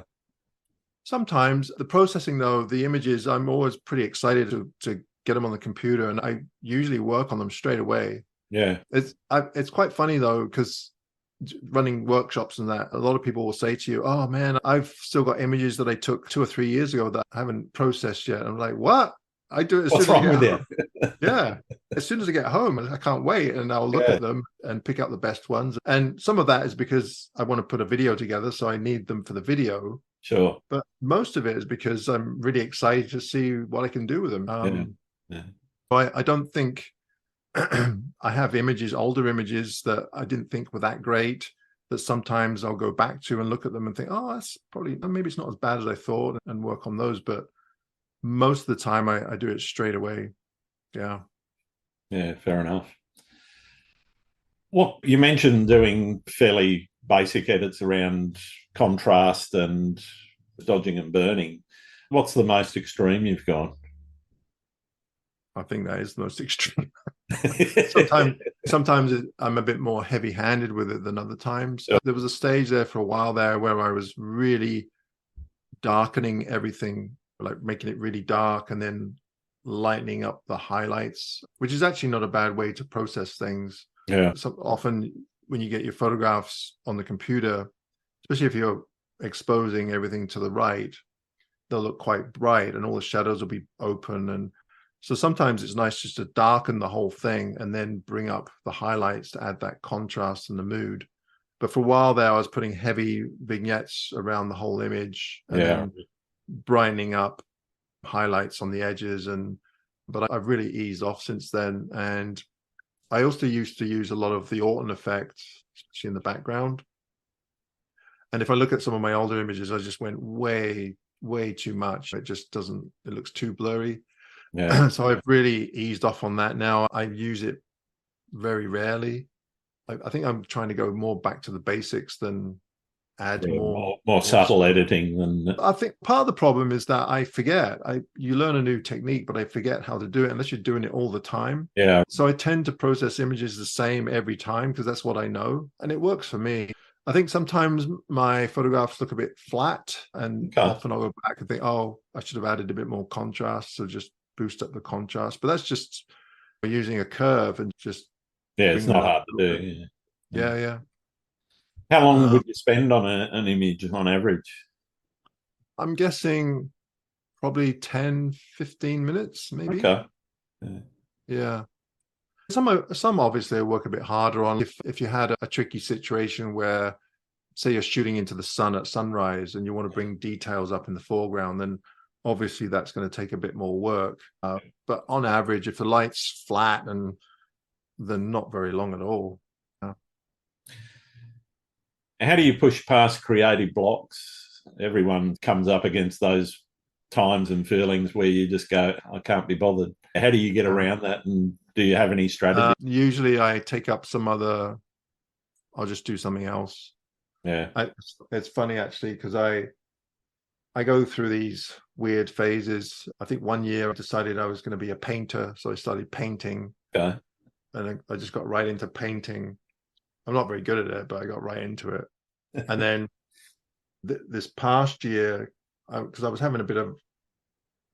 Sometimes the processing, though, the images, I'm always pretty excited to get them on the computer, and I usually work on them straight away. Yeah. It's quite funny, though, because running workshops and that, a lot of people will say to you, oh man, I've still got images that I took 2 or 3 years ago that I haven't processed yet. I'm like, what? I do it as What's soon as wrong I get with home. Yeah. As soon as I get home, I can't wait. And I'll look at them and pick out the best ones. And some of that is because I want to put a video together, so I need them for the video. Sure. But most of it is because I'm really excited to see what I can do with them. I don't think I have older images that I didn't think were that great, that sometimes I'll go back to and look at them and think, oh, that's probably, maybe it's not as bad as I thought, and work on those. But most of the time I do it straight away. Yeah. Yeah, fair enough. Well, you mentioned doing fairly basic edits around contrast and dodging and burning. What's the most extreme you've gone? I think that is the most extreme. Sometimes I'm a bit more heavy-handed with it than other times. Yeah. There was a stage there for a while there where I was really darkening everything, like making it really dark and then lightening up the highlights, which is actually not a bad way to process things. Yeah. So often when you get your photographs on the computer, especially if you're exposing everything to the right, they'll look quite bright and all the shadows will be open. And so sometimes it's nice just to darken the whole thing and then bring up the highlights to add that contrast and the mood. But for a while there, I was putting heavy vignettes around the whole image and then brightening up highlights on the edges. But I've really eased off since then. And I also used to use a lot of the Orton effect, especially in the background. And if I look at some of my older images, I just went way too much. It just doesn't, it looks too blurry. Yeah. So I've really eased off on that now. I use it very rarely. I think I'm trying to go more back to the basics than add more subtle stuff. editing than. I think part of the problem is that I forget. You learn a new technique, but I forget how to do it unless you're doing it all the time. Yeah. So I tend to process images the same every time because that's what I know, and it works for me. I think sometimes my photographs look a bit flat, and often I'll go back and think, oh, I should have added a bit more contrast, so just boost up the contrast. But that's just using a curve and just it's not hard to do. Yeah. How long would you spend on an image on average? I'm guessing probably 10-15 minutes, maybe. Okay. Yeah. Some obviously I work a bit harder on. If you had a tricky situation where, say, you're shooting into the sun at sunrise and you want to bring details up in the foreground, then obviously that's going to take a bit more work. But on average, if the light's flat, and then not very long at all. How do you push past creative blocks? Everyone comes up against those times and feelings where you just go, I can't be bothered. How do you get around that? And do you have any strategy? Usually I take up I'll just do something else. Yeah. It's funny actually, because I go through these weird phases. I think one year I decided I was going to be a painter. So I started painting. Okay. And I just got right into painting. I'm not very good at it, but I got right into it. And then this past year, because I was having a bit of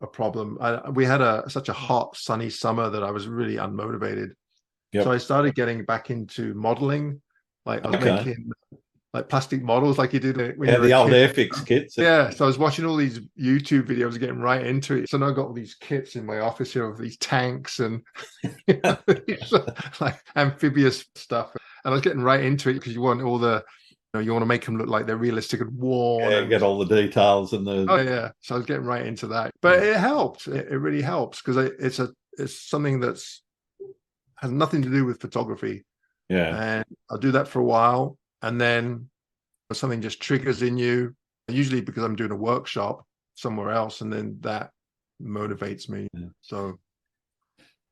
a problem, we had such a hot, sunny summer that I was really unmotivated. Yep. So I started getting back into modeling. Like I was making like plastic models like you did when you were the old Airfix kits. Yeah, so I was watching all these YouTube videos, getting right into it. So now I've got all these kits in my office here of these tanks and like amphibious stuff. And I was getting right into it because you want all the, you want to make them look like they're realistic and worn. Yeah, get all the details and the. Oh yeah, so I was getting right into that. But it helped. It really helps because it's something has nothing to do with photography. Yeah, and I'll do that for a while. And then something just triggers in you, usually because I'm doing a workshop somewhere else, and then that motivates me. Yeah. So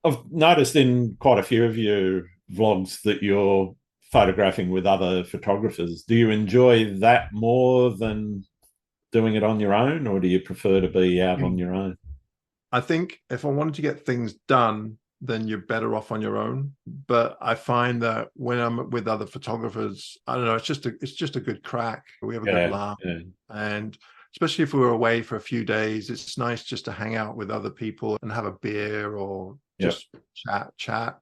I've noticed in quite a few of your vlogs that you're photographing with other photographers. Do you enjoy that more than doing it on your own, or do you prefer to be out on your own? I think if I wanted to get things done, then you're better off on your own. But I find that when I'm with other photographers, I don't know, it's just a good crack. We have a good laugh. Yeah. And especially if we're away for a few days, it's nice just to hang out with other people and have a beer or just chat.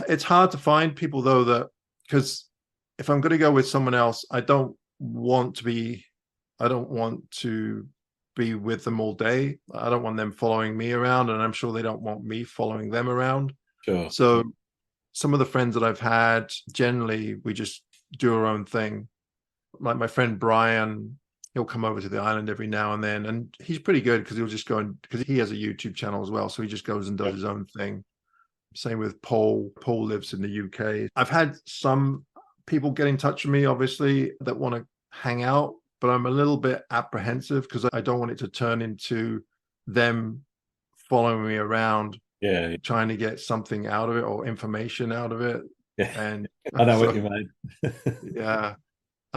It's hard to find people though because if I'm going to go with someone else, I don't want to be with them all day. I don't want them following me around, and I'm sure they don't want me following them around. Sure. So some of the friends that I've had, generally we just do our own thing. Like my friend Brian, he'll come over to the island every now and then, and he's pretty good because he'll just go because he has a YouTube channel as well, so he just goes and does his own thing. Same with Paul. Paul lives in the UK. I've had some people get in touch with me, obviously, that want to hang out, but I'm a little bit apprehensive because I don't want it to turn into them following me around, trying to get something out of it or information out of it. Yeah, and I know what you mean. Yeah,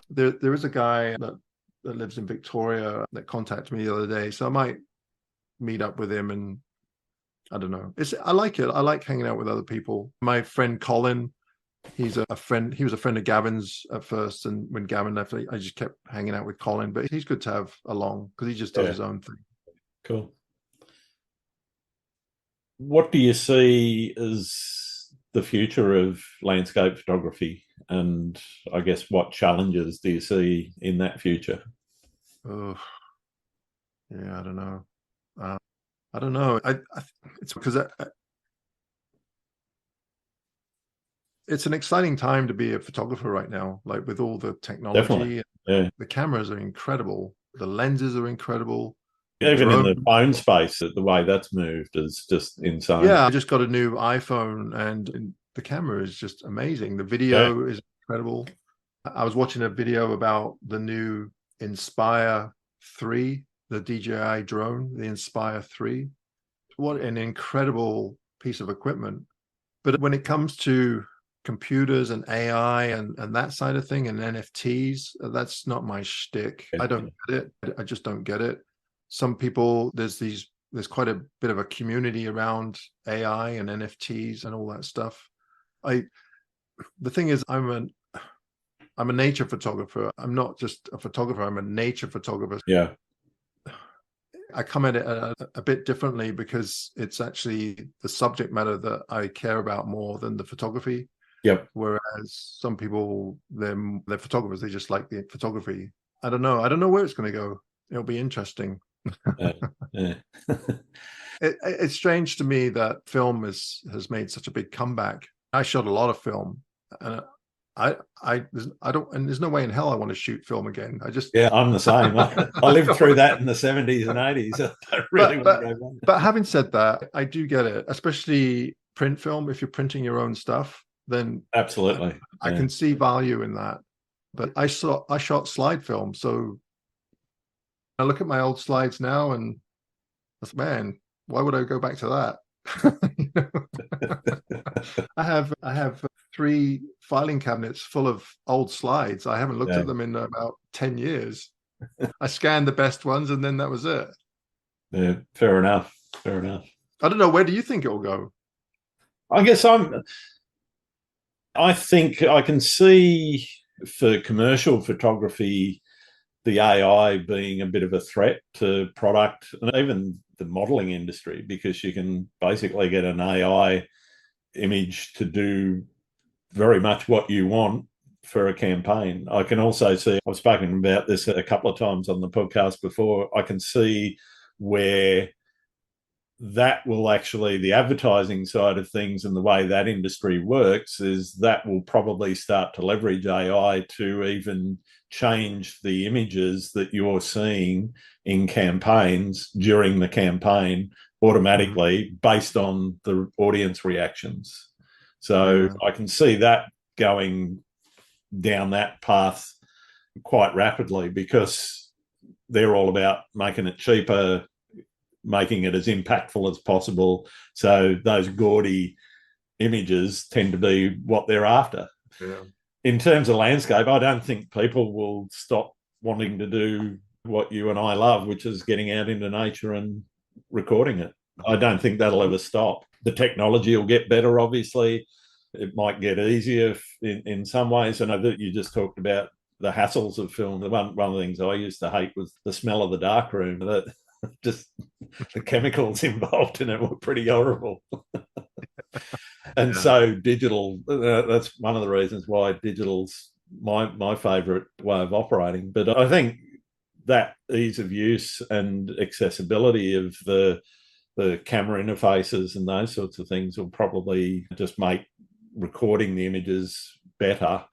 There is a guy that lives in Victoria that contacted me the other day, so I might meet up with him, and I don't know. I like it. I like hanging out with other people. My friend Colin, he's a friend. He was a friend of Gavin's at first, and when Gavin left, I just kept hanging out with Colin. But he's good to have along because he just does his own thing. Cool. What do you see as the future of landscape photography? And I guess what challenges do you see in that future? Oh, yeah, I don't know. I don't know. It's because it's an exciting time to be a photographer right now. Like with all the technology, the cameras are incredible. The lenses are incredible. Even in the phone space, the way that's moved is just insane. Yeah, I just got a new iPhone, and the camera is just amazing. The video is incredible. I was watching a video about the new Inspire 3, the DJI drone, the Inspire 3. What an incredible piece of equipment. But when it comes to computers and AI and that side of thing and NFTs, that's not my shtick. I don't get it. I just don't get it. Some people, there's quite a bit of a community around AI and NFTs and all that stuff. The thing is, I'm a nature photographer. I'm not just a photographer. I'm a nature photographer. Yeah. I come at it a bit differently because it's actually the subject matter that I care about more than the photography. Yep. Whereas some people, they're photographers. They just like the photography. I don't know. I don't know where it's going to go. It'll be interesting. It's strange to me that film has made such a big comeback. I shot a lot of film, and I don't, and there's no way in hell I want to shoot film again. I'm the same. I lived through that in the 70s and 80s. I don't really want to go back. But having said that, I do get it, especially print film. If you're printing your own stuff, then absolutely, I can see value in that. But I shot slide film, so I look at my old slides now, and man, why would I go back to that? I have 3 filing cabinets full of old slides. I haven't looked at them in about 10 years. I scanned the best ones, and then that was it. Yeah, fair enough. I don't know. Where do you think it will go? I guess I think I can see for commercial photography the AI being a bit of a threat to product and even the modeling industry, because you can basically get an AI image to do very much what you want for a campaign. I can also see, I've spoken about this a couple of times on the podcast before, I can see where that will actually, the advertising side of things and the way that industry works is that will probably start to leverage AI to even change the images that you're seeing in campaigns during the campaign automatically based on the audience reactions. So I can see that going down that path quite rapidly, because they're all about making it cheaper, making it as impactful as possible. So those gaudy images tend to be what they're after. Yeah. In terms of landscape, I don't think people will stop wanting to do what you and I love, which is getting out into nature and recording it. I don't think that'll ever stop. The technology will get better, obviously. It might get easier in some ways. I know that you just talked about the hassles of film. One of the things I used to hate was the smell of the darkroom. That just the chemicals involved in it were pretty horrible. And so digital, that's one of the reasons why digital's my favourite way of operating. But I think that ease of use and accessibility of the camera interfaces and those sorts of things will probably just make recording the images better.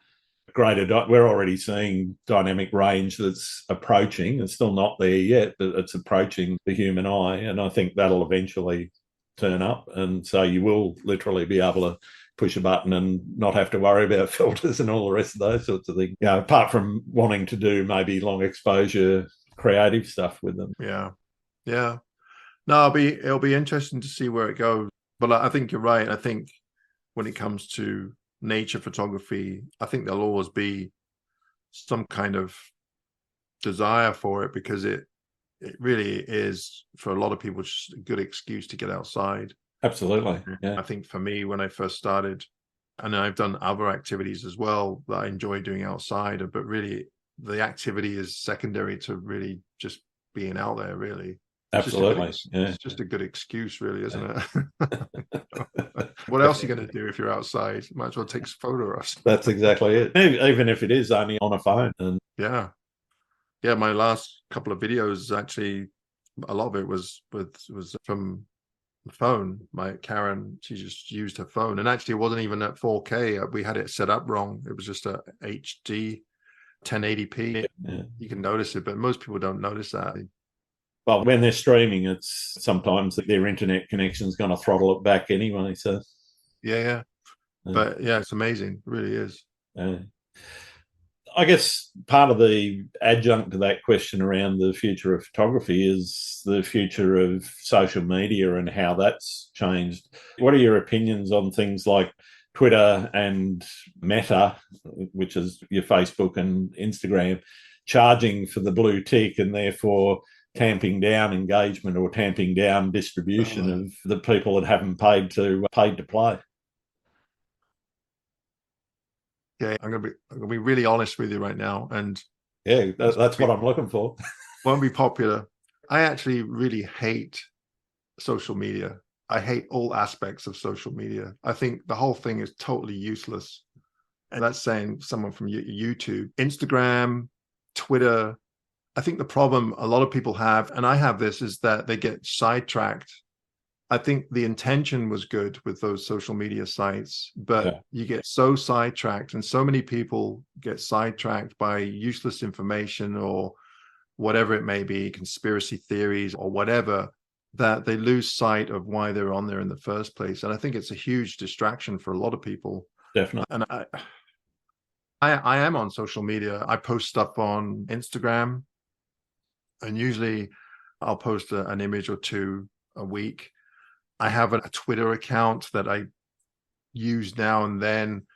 We're already seeing dynamic range that's approaching. It's still not there yet, but it's approaching the human eye, and I think that'll eventually turn up, and so you will literally be able to push a button and not have to worry about filters and all the rest of those sorts of things. Apart from wanting to do maybe long exposure creative stuff with them. Yeah. No, it'll be interesting to see where it goes. But I think you're right. I think when it comes to nature photography, I think there'll always be some kind of desire for it, because it really is, for a lot of people, just a good excuse to get outside. Absolutely. Yeah. I think for me, when I first started, and I've done other activities as well that I enjoy doing outside, but really the activity is secondary to really just being out there, really. Absolutely. It's just a good excuse, really, isn't it? What else are you going to do if you're outside? Might as well take some photos. That's exactly it. Even if it is only on a phone. And yeah. My last couple of videos, actually, a lot of it was from the phone. My Karen, she just used her phone, and actually it wasn't even at 4K. We had it set up wrong. It was just a HD 1080p. yeah. You can notice it, but most people don't notice that. Well, when they're streaming, it's sometimes their internet connection is going to throttle it back anyway. So yeah. But yeah, it's amazing. It really is. I guess part of the adjunct to that question around the future of photography is the future of social media and how that's changed. What are your opinions on things like Twitter and Meta, which is your Facebook and Instagram, charging for the blue tick and therefore tamping down engagement or tamping down distribution of the people that haven't paid to play? Yeah, I'm gonna be really honest with you right now, and yeah, that's what I'm looking for. Won't be popular. I actually really hate social media. I hate all aspects of social media. I think the whole thing is totally useless. And that's saying someone from YouTube, Instagram, Twitter. I think the problem a lot of people have, and I have this, is that they get sidetracked. I think the intention was good with those social media sites, but you get so sidetracked, and so many people get sidetracked by useless information or whatever it may be, conspiracy theories or whatever, that they lose sight of why they're on there in the first place. And I think it's a huge distraction for a lot of people. Definitely. And I am on social media. I post stuff on Instagram, and usually I'll post an image or two a week. I have a Twitter account that I use now and then,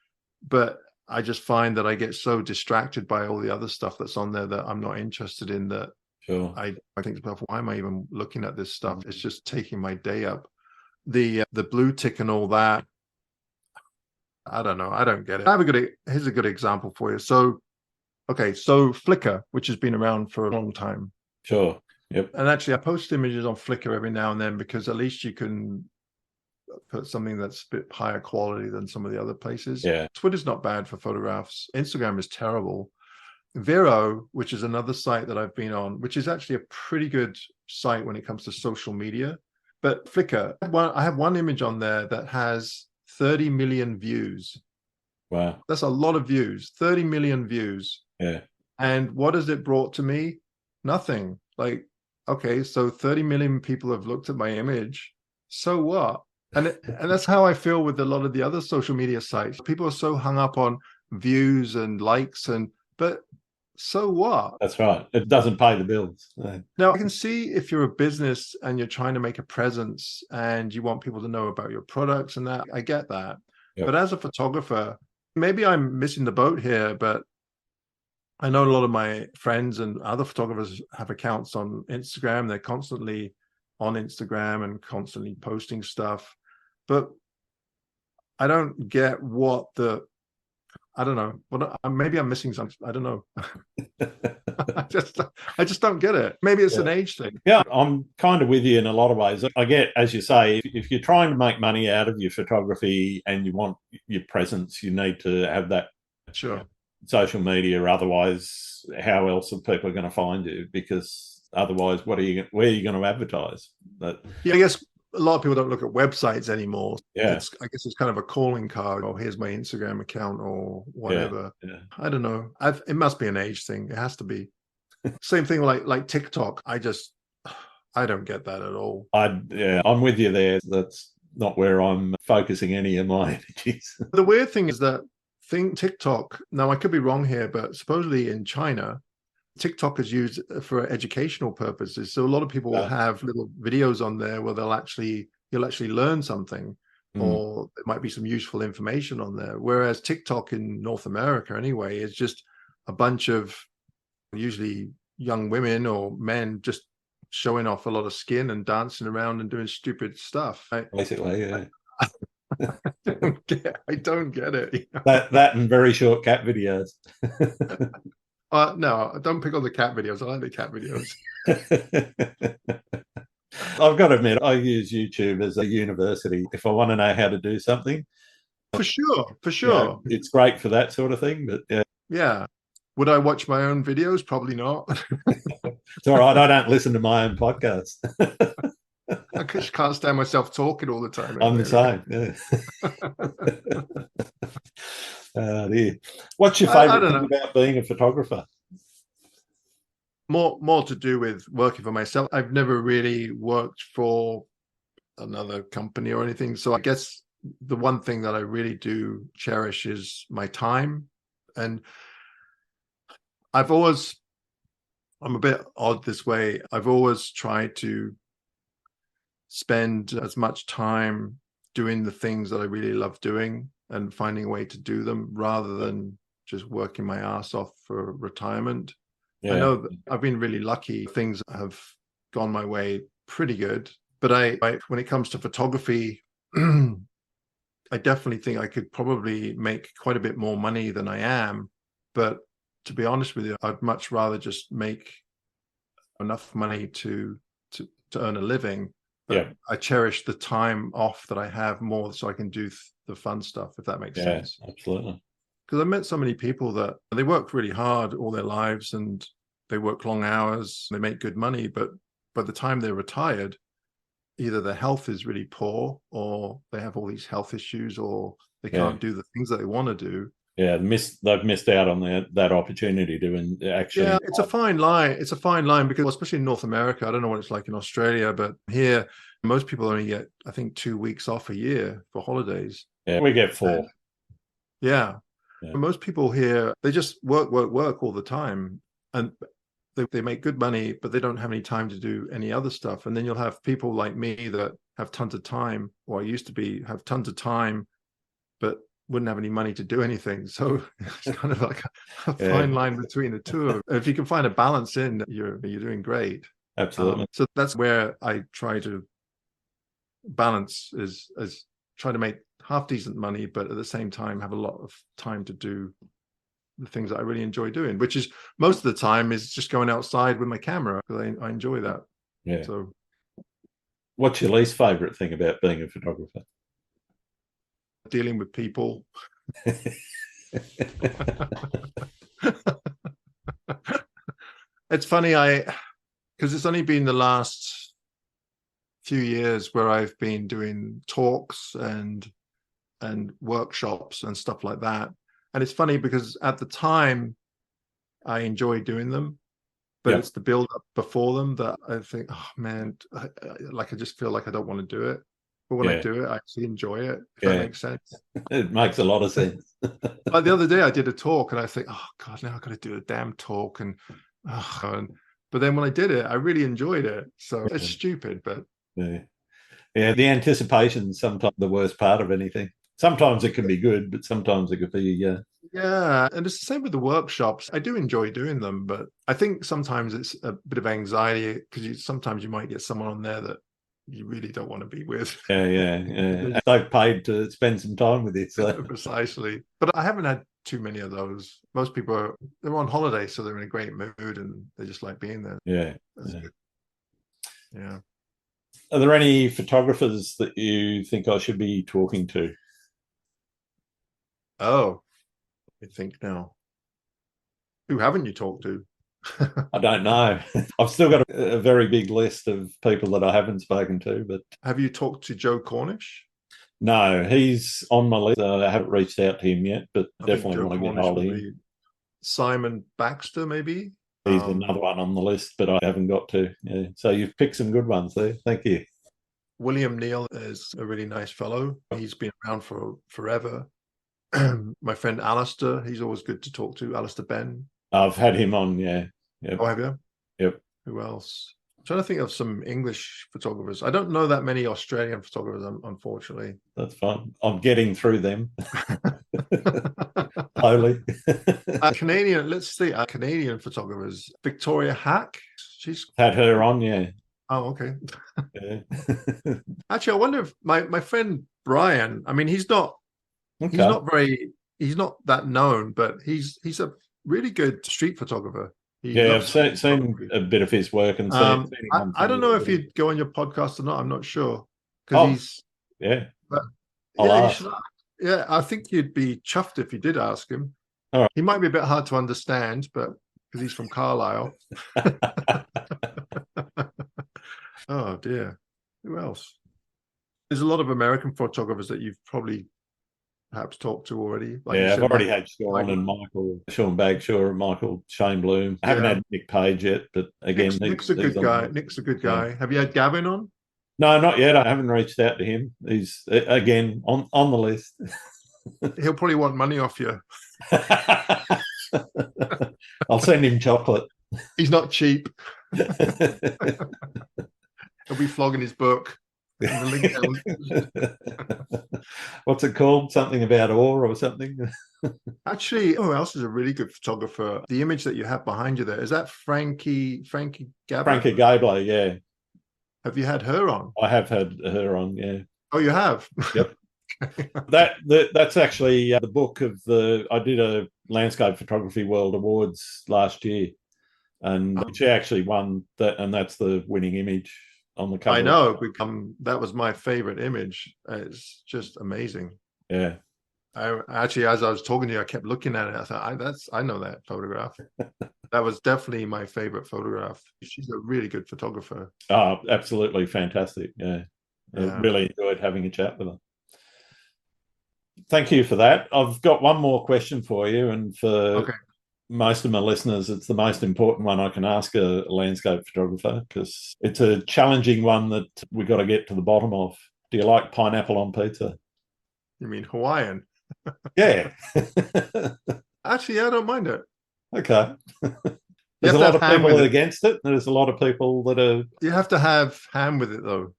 but I just find that I get so distracted by all the other stuff that's on there that I'm not interested in, that I think to myself, why am I even looking at this stuff? It's just taking my day up. The blue tick and all that, I don't know. I don't get it. Here's a good example for you. So Flickr, which has been around for a long time. Sure. Yep. And actually, I post images on Flickr every now and then, because at least you can put something that's a bit higher quality than some of the other places. Yeah. Twitter's not bad for photographs. Instagram is terrible. Vero, which is another site that I've been on, which is actually a pretty good site when it comes to social media. But Flickr, I have one image on there that has 30 million views. Wow. That's a lot of views, 30 million views. Yeah. And what has it brought to me? Nothing. Like, okay, so 30 million people have looked at my image. So what? And that's how I feel with a lot of the other social media sites. People are so hung up on views and likes, but so what? That's right. It doesn't pay the bills. No. Now, I can see if you're a business and you're trying to make a presence and you want people to know about your products and that, I get that. Yep. But as a photographer, maybe I'm missing the boat here, but I know a lot of my friends and other photographers have accounts on Instagram. They're constantly on Instagram and constantly posting stuff. But I don't get I don't know. Maybe I'm missing something. I don't know. I just don't get it. Maybe it's an age thing. Yeah, I'm kind of with you in a lot of ways. I get, as you say, if you're trying to make money out of your photography and you want your presence, you need to have that. Sure. Social media. Otherwise, how else are people going to find you? Because otherwise, where are you going to advertise? I guess a lot of people don't look at websites anymore. Yeah. I guess it's kind of a calling card. Oh, here's my Instagram account or whatever. Yeah. I don't know. It must be an age thing. It has to be. Same thing like TikTok. I don't get that at all. I'm with you there. That's not where I'm focusing any of my energies. The weird thing is that TikTok, now I could be wrong here, but supposedly in China, TikTok is used for educational purposes. So a lot of people will have little videos on there where you'll actually learn something, or there might be some useful information on there. Whereas TikTok in North America anyway is just a bunch of usually young women or men just showing off a lot of skin and dancing around and doing stupid stuff. Basically, yeah. I don't get it. You know? That and very short cat videos. No, don't pick on the cat videos. I like the cat videos. I've got to admit, I use YouTube as a university. If I want to know how to do something, for sure, yeah, it's great for that sort of thing. But yeah, would I watch my own videos? Probably not. It's all right. I don't listen to my own podcast. I just can't stand myself talking all the time. I'm the same. Yeah. Dear. What's your favorite thing about being a photographer? More to do with working for myself. I've never really worked for another company or anything. So I guess the one thing that I really do cherish is my time. And I'm a bit odd this way. I've always tried to spend as much time doing the things that I really love doing and finding a way to do them rather than just working my ass off for retirement. Yeah. I know that I've been really lucky. Things have gone my way pretty good. But when it comes to photography, I definitely think I could probably make quite a bit more money than I am. But to be honest with you, I'd much rather just make enough money to earn a living. But I cherish the time off that I have more so I can do the fun stuff, if that makes sense. Yeah, absolutely. Because I met so many people that they work really hard all their lives and they work long hours, they make good money, but by the time they're retired, either their health is really poor or they have all these health issues or they can't do the things that they want to do. Yeah, they've missed out on that opportunity to actually. Yeah, it's a fine line. It's a fine line because, especially in North America, I don't know what it's like in Australia, but here, most people only get, I think, 2 weeks off a year for holidays. Yeah, we get 4. Yeah. Most people here, they just work all the time. And they make good money, but they don't have any time to do any other stuff. And then you'll have people like me that have tons of time, or I used to have tons of time, but wouldn't have any money to do anything. So it's kind of like a fine line between the two of them. If you can find a balance in, you're doing great. Absolutely. So that's where I try to balance is try to make half decent money, but at the same time have a lot of time to do the things that I really enjoy doing, which is most of the time is just going outside with my camera because I enjoy that. Yeah. So what's your least favorite thing about being a photographer? Dealing with people. It's funny, because it's only been the last few years where I've been doing talks and workshops and stuff like that. And it's funny because at the time I enjoy doing them, but it's the build up before them that I think, oh man, I just feel like I don't want to do it. But when I do it, I actually enjoy it, if that makes sense. It makes a lot of sense. Like the other day I did a talk and I think, oh God, now I've got to do a damn talk. But then when I did it, I really enjoyed it. So it's stupid, but. Yeah, the anticipation is sometimes the worst part of anything. Sometimes it can be good, but sometimes it could be, Yeah, and it's the same with the workshops. I do enjoy doing them, but I think sometimes it's a bit of anxiety because sometimes you might get someone on there that you really don't want to be with. Yeah. They've paid to spend some time with you. So. Precisely. But I haven't had too many of those. Most people they're on holiday, so they're in a great mood and they just like being there. Yeah. Are there any photographers that you think I should be talking to? Oh, I think now. Who haven't you talked to? I don't know. I've still got a very big list of people that I haven't spoken to. But have you talked to Joe Cornish? No, he's on my list. I haven't reached out to him yet, but definitely want to get hold of him. Simon Baxter, maybe? He's another one on the list, but I haven't got to. Yeah. So you've picked some good ones there. Thank you. William Neal is a really nice fellow. He's been around for forever. My friend Alistair, he's always good to talk to. Alistair Ben. I've had him on, yeah. Yep. Oh, have you? Yep. Who else? I'm trying to think of some English photographers. I don't know that many Australian photographers, unfortunately. That's fine. I'm getting through them. slowly. Canadian, let's see, Canadian photographers. Victoria Hack. She's had her on, yeah. Oh, okay. Yeah. Actually, I wonder if my friend Brian, I mean, he's not that known, but he's a really good street photographer. Yeah, I've seen a bit of his work and seen him on I don't know if he'd go on your podcast or not. I'm not sure because but yeah, you should, yeah, I think you'd be chuffed if you did ask him. All right. He might be a bit hard to understand, but because he's from Carlisle. Oh dear, who else? There's a lot of American photographers that you've probably perhaps talked to already. Like I've already had Sean and Sean Bagshaw, Michael Shane Bloom. I haven't had Nick Page yet, but again, Nick's a good guy. Nick's a good guy. Have you had Gavin on? No, not yet. I haven't reached out to him. He's again on the list. He'll probably want money off you. I'll send him chocolate. He's not cheap. He'll be flogging his book. What's it called? Something about ore or something? Actually, who else is a really good photographer? The image that you have behind you there, is that Frankie Gabler? Frankie Gabler, yeah. Have you had her on? I have had her on, yeah. Oh, you have? Yep. That's actually the book of I did a Landscape Photography World Awards last year, and she actually won that, and that's the winning image on the cover. I know, that was my favorite image. It's just amazing. Yeah. Actually, as I was talking to you, I kept looking at it. I thought, I know that photograph. That was definitely my favorite photograph. She's a really good photographer. Oh, absolutely fantastic. Yeah. I really enjoyed having a chat with her. Thank you for that. I've got one more question for you, and for most of my listeners, it's the most important one I can ask a landscape photographer, because it's a challenging one that we've got to get to the bottom of. Do you like pineapple on pizza? You mean Hawaiian? Yeah. Actually, I don't mind it. Okay. There's a lot of people against it. There's a lot of people that are... You have to have ham with it, though.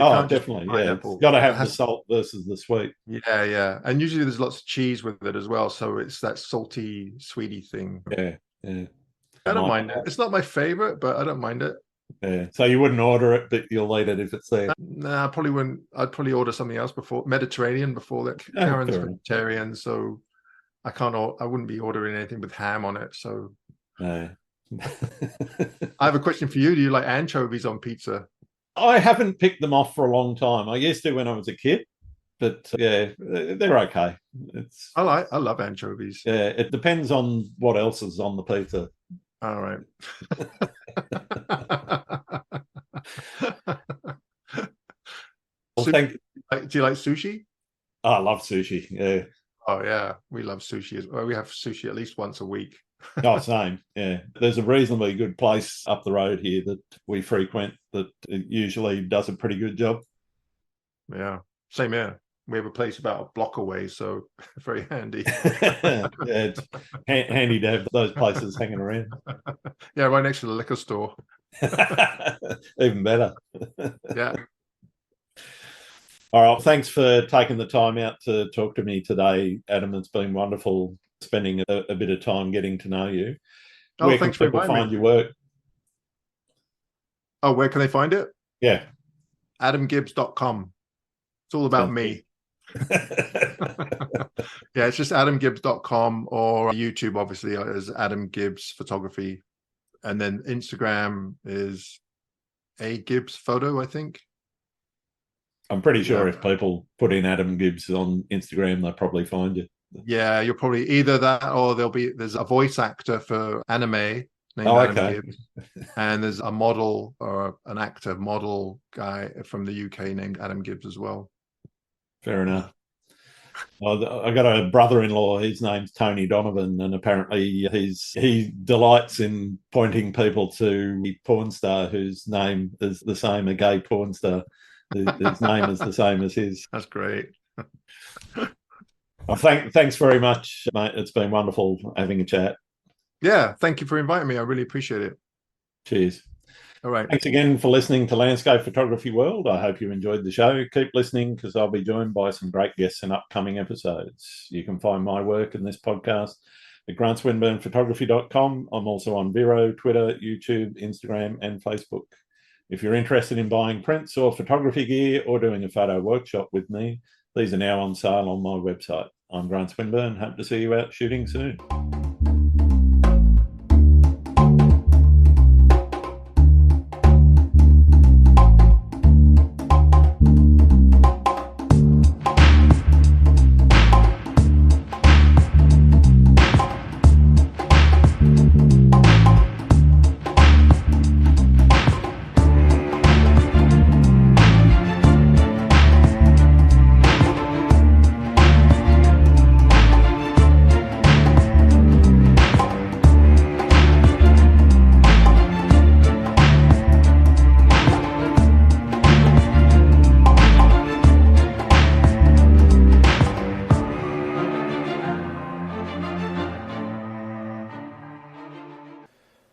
Oh, definitely, yeah. It's got to have the salt versus the sweet. Yeah, yeah. And usually there's lots of cheese with it as well, so it's that salty, sweety thing. Yeah, yeah. I don't mind it. It's not my favorite, but I don't mind it. Yeah. So you wouldn't order it, but you'll eat it if it's there? Nah, I probably wouldn't. I'd probably order something else Mediterranean before that. Karen's vegetarian, so I wouldn't be ordering anything with ham on it, so... No. I have a question for you. Do you like anchovies on pizza? I haven't picked them off for a long time. I used to when I was a kid, but yeah, they're okay. I love anchovies. Yeah, it depends on what else is on the pizza. All right. Do you like sushi? Oh, I love sushi. Yeah. Oh yeah, we love sushi as well. We have sushi at least once a week. Oh, same. Yeah. There's a reasonably good place up the road here that we frequent that usually does a pretty good job. Yeah. Same here. We have a place about a block away, so very handy. Yeah, it's handy to have those places hanging around. Yeah, right next to the liquor store. Even better. Yeah. All right. Thanks for taking the time out to talk to me today, Adam. It's been wonderful spending a bit of time getting to know you. Where can people find your work? Oh, where can they find it? Yeah. AdamGibbs.com. It's all about me. Yeah, it's just AdamGibbs.com, or YouTube, obviously, is Adam Gibbs Photography. And then Instagram is A Gibbs Photo, I think. I'm pretty sure if people put in Adam Gibbs on Instagram, they'll probably find you. Yeah, you'll probably either that, or there's a voice actor for anime named Adam Gibbs, and there's a model or an actor model guy from the UK named Adam Gibbs as well. Fair enough. I got a brother-in-law. His name's Tony Donovan, and apparently he delights in pointing people to a porn star whose name is the same, a gay porn star. His name is the same as his. That's great. Well, thanks very much, mate. It's been wonderful having a chat. Yeah, thank you for inviting me. I really appreciate it. Cheers. All right. Thanks again for listening to Landscape Photography World. I hope you enjoyed the show. Keep listening because I'll be joined by some great guests in upcoming episodes. You can find my work in this podcast at grantswinburnphotography.com. I'm also on Vero, Twitter, YouTube, Instagram, and Facebook. If you're interested in buying prints or photography gear or doing a photo workshop with me, these are now on sale on my website. I'm Grant Swinburne. Hope to see you out shooting soon.